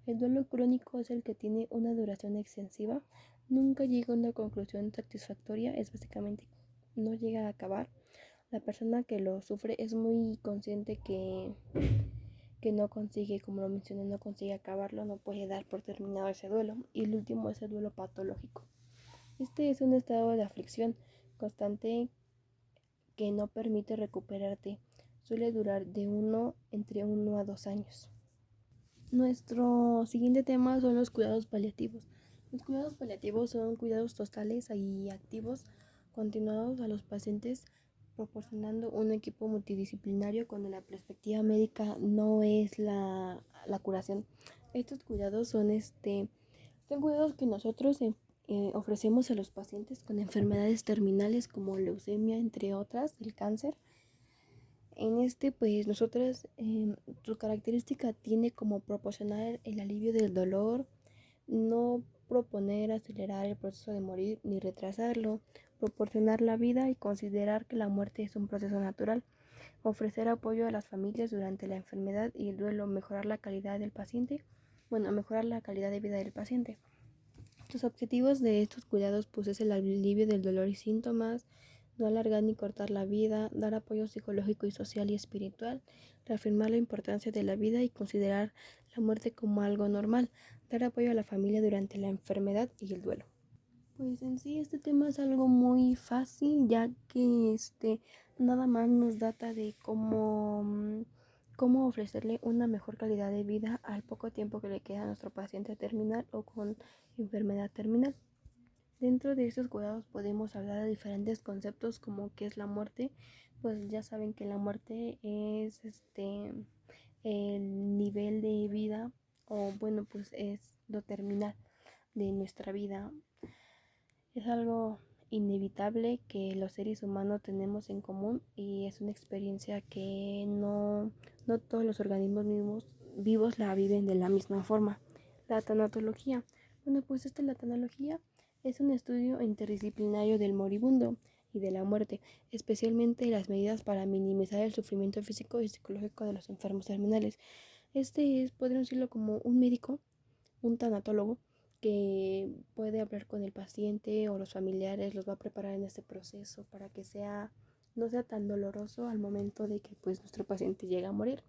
El duelo crónico es el que tiene una duración extensiva, nunca llega a una conclusión satisfactoria, es básicamente no llega a acabar. La persona que lo sufre es muy consciente que no consigue, como lo mencioné, no consigue acabarlo, no puede dar por terminado ese duelo. Y el último es el duelo patológico. Este es un estado de aflicción constante que no permite recuperarte. Suele durar entre 1 a 2 años. Nuestro siguiente tema son los cuidados paliativos. Los cuidados paliativos son cuidados totales y activos continuados a los pacientes, proporcionando un equipo multidisciplinario cuando la perspectiva médica no es la curación. Estos cuidados son cuidados que nosotros ofrecemos a los pacientes con enfermedades terminales como leucemia, entre otras, el cáncer. En pues nosotras, su característica tiene como proporcionar el alivio del dolor, no proponer acelerar el proceso de morir ni retrasarlo, proporcionar la vida y considerar que la muerte es un proceso natural, ofrecer apoyo a las familias durante la enfermedad y el duelo, mejorar la calidad mejorar la calidad de vida del paciente. Los objetivos de estos cuidados pues es el alivio del dolor y síntomas, no alargar ni cortar la vida, dar apoyo psicológico y social y espiritual, reafirmar la importancia de la vida y considerar la muerte como algo normal, dar apoyo a la familia durante la enfermedad y el duelo. Pues en sí este tema es algo muy fácil, ya que nada más nos data de cómo ofrecerle una mejor calidad de vida al poco tiempo que le queda a nuestro paciente terminal o con enfermedad terminal. Dentro de estos cuidados podemos hablar de diferentes conceptos como qué es la muerte. Pues ya saben que la muerte es el nivel de vida, o bueno, pues es lo terminal de nuestra vida. Es algo inevitable que los seres humanos tenemos en común y es una experiencia que no todos los organismos vivos la viven de la misma forma. La tanatología. Bueno, pues la tanatología Es un estudio interdisciplinario del moribundo y de la muerte, especialmente las medidas para minimizar el sufrimiento físico y psicológico de los enfermos terminales. Podríamos decirlo como un médico, un tanatólogo, que puede hablar con el paciente o los familiares, los va a preparar en este proceso para que no sea tan doloroso al momento de que pues nuestro paciente llega a morir.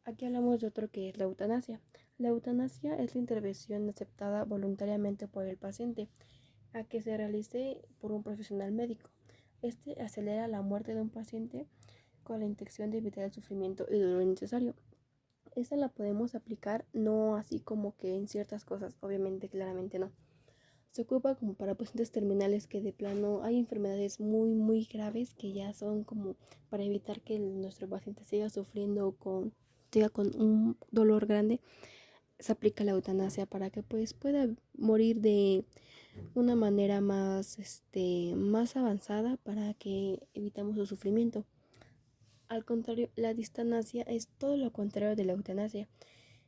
Aquí hablamos de otro que es la eutanasia. La eutanasia es la intervención aceptada voluntariamente por el paciente a que se realice por un profesional médico. Este acelera la muerte de un paciente con la intención de evitar el sufrimiento y dolor innecesario. Esta la podemos aplicar no así como que en ciertas cosas, obviamente, claramente no. Se ocupa como para pacientes terminales que de plano hay enfermedades muy graves que ya son como para evitar que nuestro paciente siga con un dolor grande. Se aplica la eutanasia para que pues pueda morir de una manera más avanzada para que evitamos su sufrimiento. Al contrario, la distanasia es todo lo contrario de la eutanasia.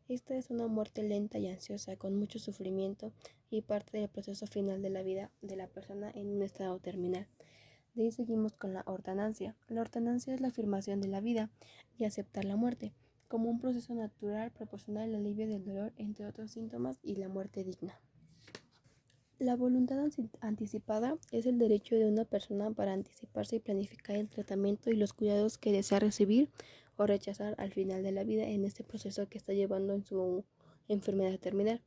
Esta es una muerte lenta y ansiosa, con mucho sufrimiento y parte del proceso final de la vida de la persona en un estado terminal. De ahí seguimos con la ortanancia. La ortanancia es la afirmación de la vida y aceptar la muerte como un proceso natural proporcional al alivio del dolor, entre otros síntomas, y la muerte digna. La voluntad anticipada es el derecho de una persona para anticiparse y planificar el tratamiento y los cuidados que desea recibir o rechazar al final de la vida en este proceso que está llevando en su enfermedad terminal.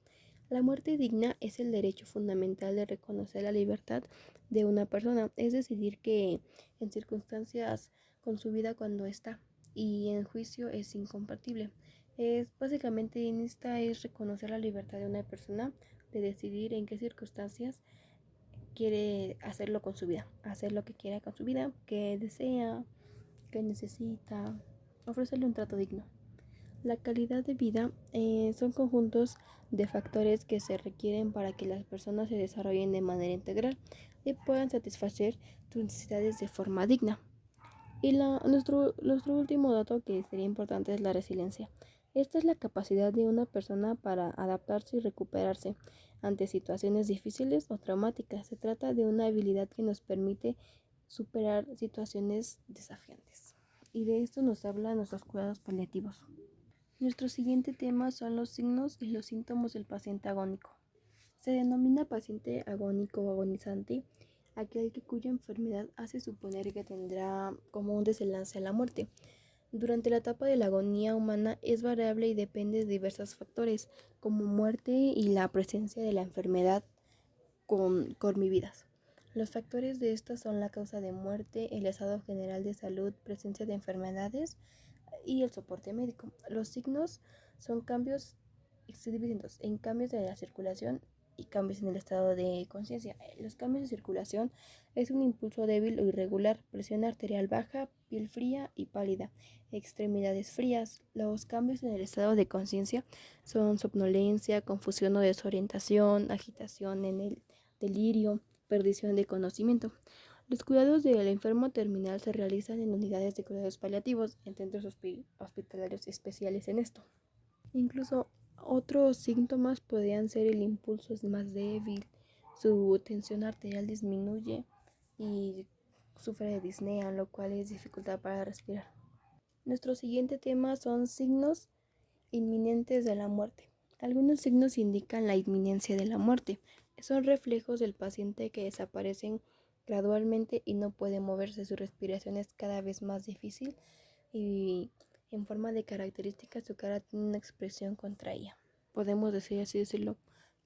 La muerte digna es el derecho fundamental de reconocer la libertad de una persona, es decidir que en circunstancias con su vida cuando está y en juicio es incompatible. Básicamente en esta es reconocer la libertad de una persona de decidir en qué circunstancias quiere hacerlo con su vida, hacer lo que quiera con su vida, que desea, que necesita, ofrecerle un trato digno. La calidad de vida son conjuntos de factores que se requieren para que las personas se desarrollen de manera integral y puedan satisfacer sus necesidades de forma digna. Y nuestro último dato que sería importante es la resiliencia. Esta es la capacidad de una persona para adaptarse y recuperarse ante situaciones difíciles o traumáticas. Se trata de una habilidad que nos permite superar situaciones desafiantes. Y de esto nos hablan nuestros cuidados paliativos. Nuestro siguiente tema son los signos y los síntomas del paciente agónico. Se denomina paciente agónico o agonizante aquel cuya enfermedad hace suponer que tendrá como un desenlace a la muerte. Durante la etapa de la agonía humana es variable y depende de diversos factores, como muerte y la presencia de la enfermedad comorbidas. Los factores de estas son la causa de muerte, el estado general de salud, presencia de enfermedades y el soporte médico. Los signos son distintos en cambios de la circulación y cambios en el estado de conciencia. Los cambios de circulación es un impulso débil o irregular, presión arterial baja, piel fría y pálida, extremidades frías. Los cambios en el estado de conciencia son somnolencia, confusión o desorientación, agitación en el delirio, perdición de conocimiento. Los cuidados del enfermo terminal se realizan en unidades de cuidados paliativos en centros hospitalarios especiales en esto. Incluso otros síntomas podrían ser el impulso es más débil, su tensión arterial disminuye y sufre de disnea, lo cual es dificultad para respirar. Nuestro siguiente tema son signos inminentes de la muerte. Algunos signos indican la inminencia de la muerte. Son reflejos del paciente que desaparecen gradualmente y no puede moverse. Su respiración es cada vez más difícil y en forma de característica su cara tiene una expresión contraída. Podemos decirlo,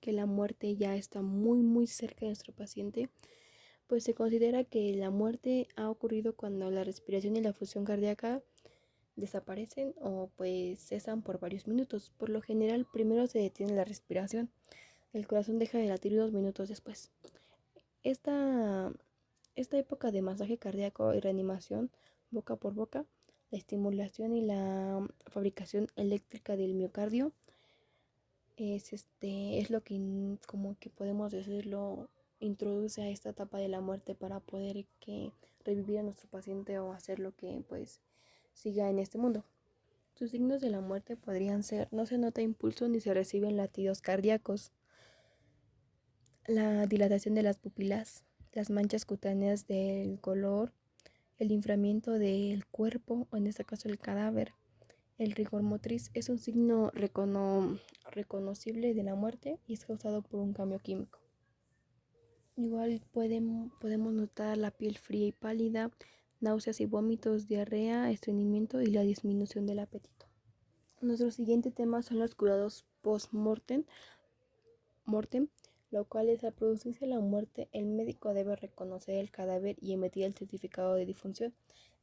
que la muerte ya está muy cerca de nuestro paciente, pues se considera que la muerte ha ocurrido cuando la respiración y la función cardíaca desaparecen o pues cesan por varios minutos. Por lo general, primero se detiene la respiración. El corazón deja de latir 2 minutos después. Esta época de masaje cardíaco y reanimación boca por boca, la estimulación y la fabricación eléctrica del miocardio es lo que como que podemos decirlo introduce a esta etapa de la muerte para poder revivir a nuestro paciente o hacer lo que pues siga en este mundo. Sus signos de la muerte podrían ser: no se nota impulso ni se reciben latidos cardíacos, la dilatación de las pupilas, las manchas cutáneas del color, el inflamiento del cuerpo, o en este caso el cadáver. El rigor motriz es un signo reconocible de la muerte y es causado por un cambio químico. Igual podemos notar la piel fría y pálida, náuseas y vómitos, diarrea, estreñimiento y la disminución del apetito. Nuestro siguiente tema son los cuidados post-mortem, lo cual es al producirse la muerte, el médico debe reconocer el cadáver y emitir el certificado de difunción.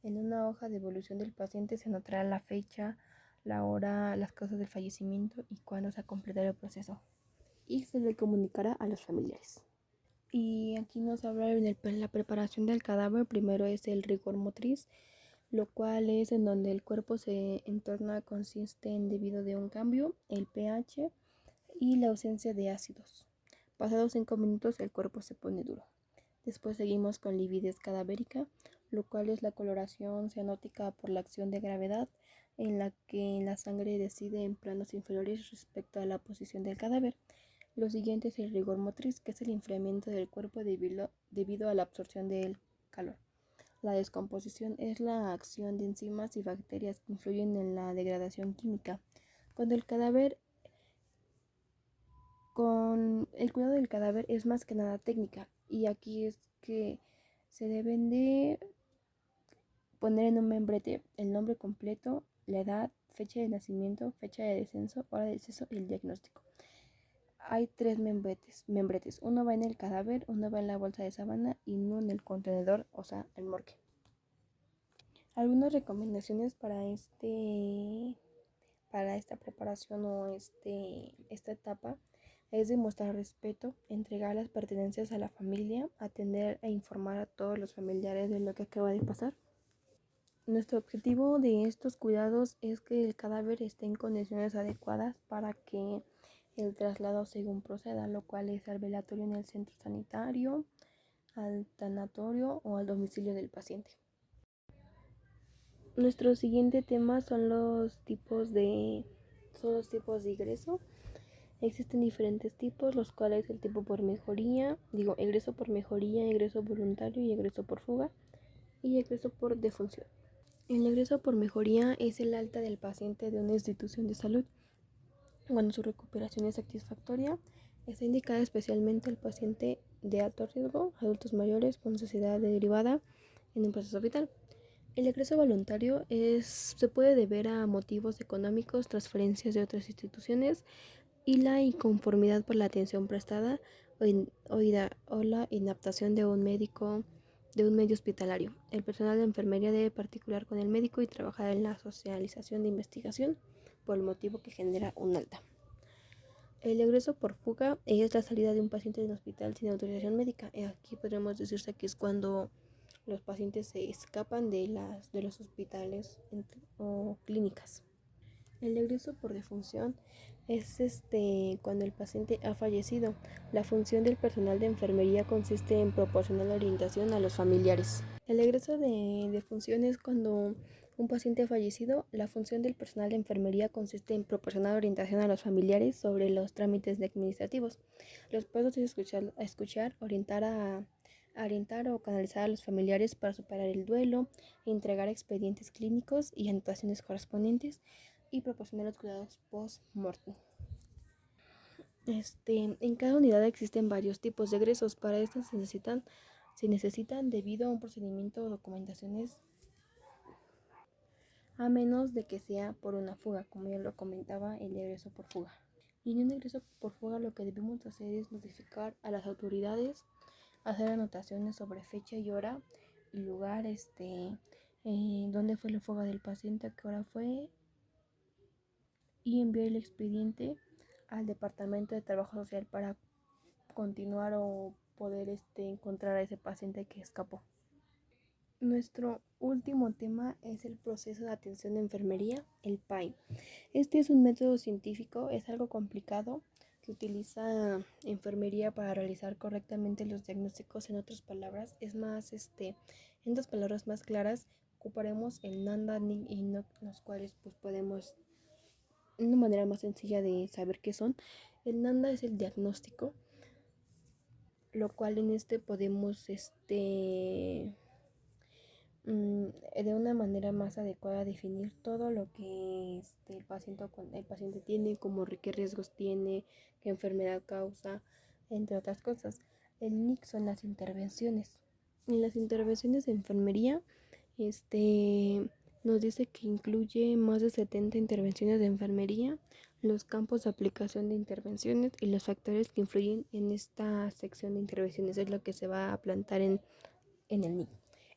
En una hoja de evolución del paciente se anotará la fecha, la hora, las causas del fallecimiento y cuándo se completará el proceso. Y se le comunicará a los familiares. Y aquí nos habla en la preparación del cadáver. Primero es el rigor motriz, lo cual es en donde el cuerpo se entorna, consiste en debido de un cambio, el pH y la ausencia de ácidos. Pasados 5 minutos el cuerpo se pone duro. Después seguimos con lividez cadavérica, lo cual es la coloración cianótica por la acción de gravedad, en la que la sangre decide en planos inferiores respecto a la posición del cadáver. Lo siguiente es el rigor motriz, que es el enfriamiento del cuerpo debido a la absorción del calor. La descomposición es la acción de enzimas y bacterias que influyen en la degradación química. Cuando el cadáver Con el cuidado del cadáver es más que nada técnica, y aquí es que se deben de poner en un membrete el nombre completo, la edad, fecha de nacimiento, fecha de descenso, hora de deceso y el diagnóstico. Hay 3 membretes. Uno va en el cadáver, uno va en la bolsa de sábana y uno en el contenedor, o sea, el morgue. Algunas recomendaciones para esta preparación o esta etapa es demostrar respeto, entregar las pertenencias a la familia, atender e informar a todos los familiares de lo que acaba de pasar. Nuestro objetivo de estos cuidados es que el cadáver esté en condiciones adecuadas para que el traslado según proceda, lo cual es al velatorio en el centro sanitario, al tanatorio o al domicilio del paciente. Nuestro siguiente tema son los tipos de ingreso. Existen diferentes tipos, los cuales el tipo por mejoría, egreso por mejoría, egreso voluntario y egreso por fuga y egreso por defunción. El egreso por mejoría es el alta del paciente de una institución de salud cuando su recuperación es satisfactoria. Está indicada especialmente al paciente de alto riesgo, adultos mayores con sociedad derivada en un proceso vital. El egreso voluntario se puede deber a motivos económicos, transferencias de otras instituciones y la inconformidad por la atención prestada o la inaptación de un medio hospitalario. El personal de enfermería debe particular con el médico y trabajar en la socialización de investigación por el motivo que genera un alta. El egreso por fuga es la salida de un paciente del hospital sin autorización médica. Aquí podríamos decirse que es cuando los pacientes se escapan de los hospitales o clínicas. El egreso por defunción es cuando el paciente ha fallecido. La función del personal de enfermería consiste en proporcionar orientación a los familiares. El egreso de defunción es cuando un paciente ha fallecido. La función del personal de enfermería consiste en proporcionar orientación a los familiares sobre los trámites administrativos. Los pasos es escuchar, orientar o canalizar a los familiares para superar el duelo, entregar expedientes clínicos y anotaciones correspondientes y proporcionar los cuidados post-mortem. En cada unidad existen varios tipos de egresos. Para esto se necesitan debido a un procedimiento o documentaciones, a menos de que sea por una fuga, como ya lo comentaba, el egreso por fuga. Y en un egreso por fuga lo que debemos hacer es notificar a las autoridades, hacer anotaciones sobre fecha y hora y lugar, dónde fue la fuga del paciente, a qué hora fue, y enviar el expediente al Departamento de Trabajo Social para continuar o poder encontrar a ese paciente que escapó. Nuestro último tema es el proceso de atención de enfermería, el PAI. Este es un método científico, es algo complicado, que utiliza enfermería para realizar correctamente los diagnósticos. En otras palabras, en dos palabras más claras, ocuparemos el NANDA y los cuales pues podemos una manera más sencilla de saber qué son. El NANDA es el diagnóstico, lo cual en este podemos de una manera más adecuada definir todo lo que el paciente tiene, como qué riesgos tiene, qué enfermedad causa, entre otras cosas. El NIC son las intervenciones. En las intervenciones de enfermería, nos dice que incluye más de 70 intervenciones de enfermería, los campos de aplicación de intervenciones y los factores que influyen en esta sección de intervenciones. Es lo que se va a plantar en el NIC.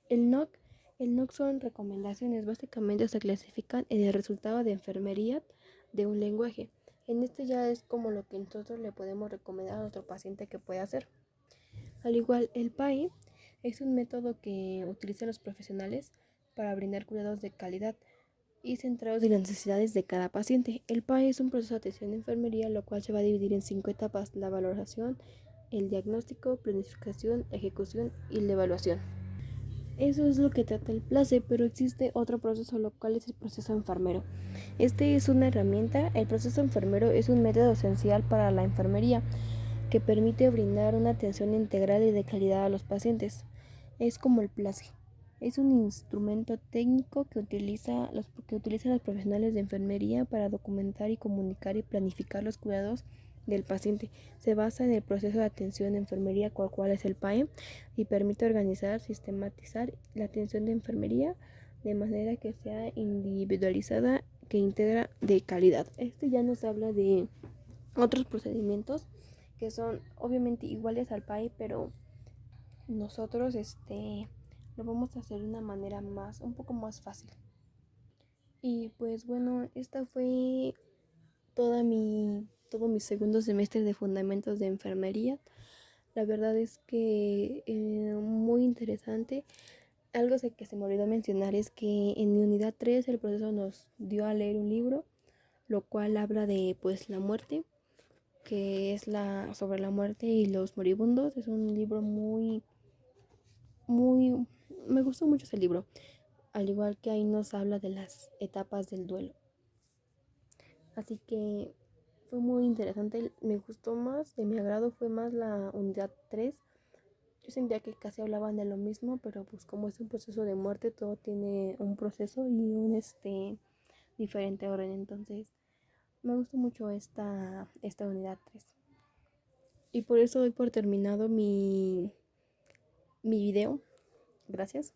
El NOC son recomendaciones, básicamente se clasifican en el resultado de enfermería de un lenguaje. En este ya es como lo que nosotros le podemos recomendar a nuestro paciente que puede hacer. Al igual, el PAE es un método que utilizan los profesionales para brindar cuidados de calidad y centrados en las necesidades de cada paciente. El PAE es un proceso de atención de enfermería, lo cual se va a dividir en 5 etapas: la valoración, el diagnóstico, planificación, ejecución y la evaluación. Eso es lo que trata el PLACE, pero existe otro proceso, lo cual es el proceso enfermero. Este es una herramienta. El proceso enfermero es un método esencial para la enfermería que permite brindar una atención integral y de calidad a los pacientes. Es como el PLACE. Es un instrumento técnico que utilizan los profesionales de enfermería para documentar y comunicar y planificar los cuidados del paciente. Se basa en el proceso de atención de enfermería, cual es el PAE, y permite organizar, sistematizar la atención de enfermería de manera que sea individualizada, que integra de calidad. Ya nos habla de otros procedimientos que son obviamente iguales al PAE, pero nosotros lo vamos a hacer de una manera un poco más fácil. Y pues bueno, esta fue todo mi segundo semestre de fundamentos de enfermería. La verdad es que muy interesante. Algo que se me olvidó mencionar es que en mi unidad 3 el profesor nos dio a leer un libro, lo cual habla de pues la muerte, que es sobre la muerte y los moribundos. Es un libro me gustó mucho ese libro, al igual que ahí nos habla de las etapas del duelo. Así que fue muy interesante, me gustó más, de mi agrado fue más la unidad 3. Yo sentía que casi hablaban de lo mismo, pero pues como es un proceso de muerte, todo tiene un proceso y un diferente orden. Entonces me gustó mucho esta unidad 3. Y por eso doy por terminado mi video. Gracias.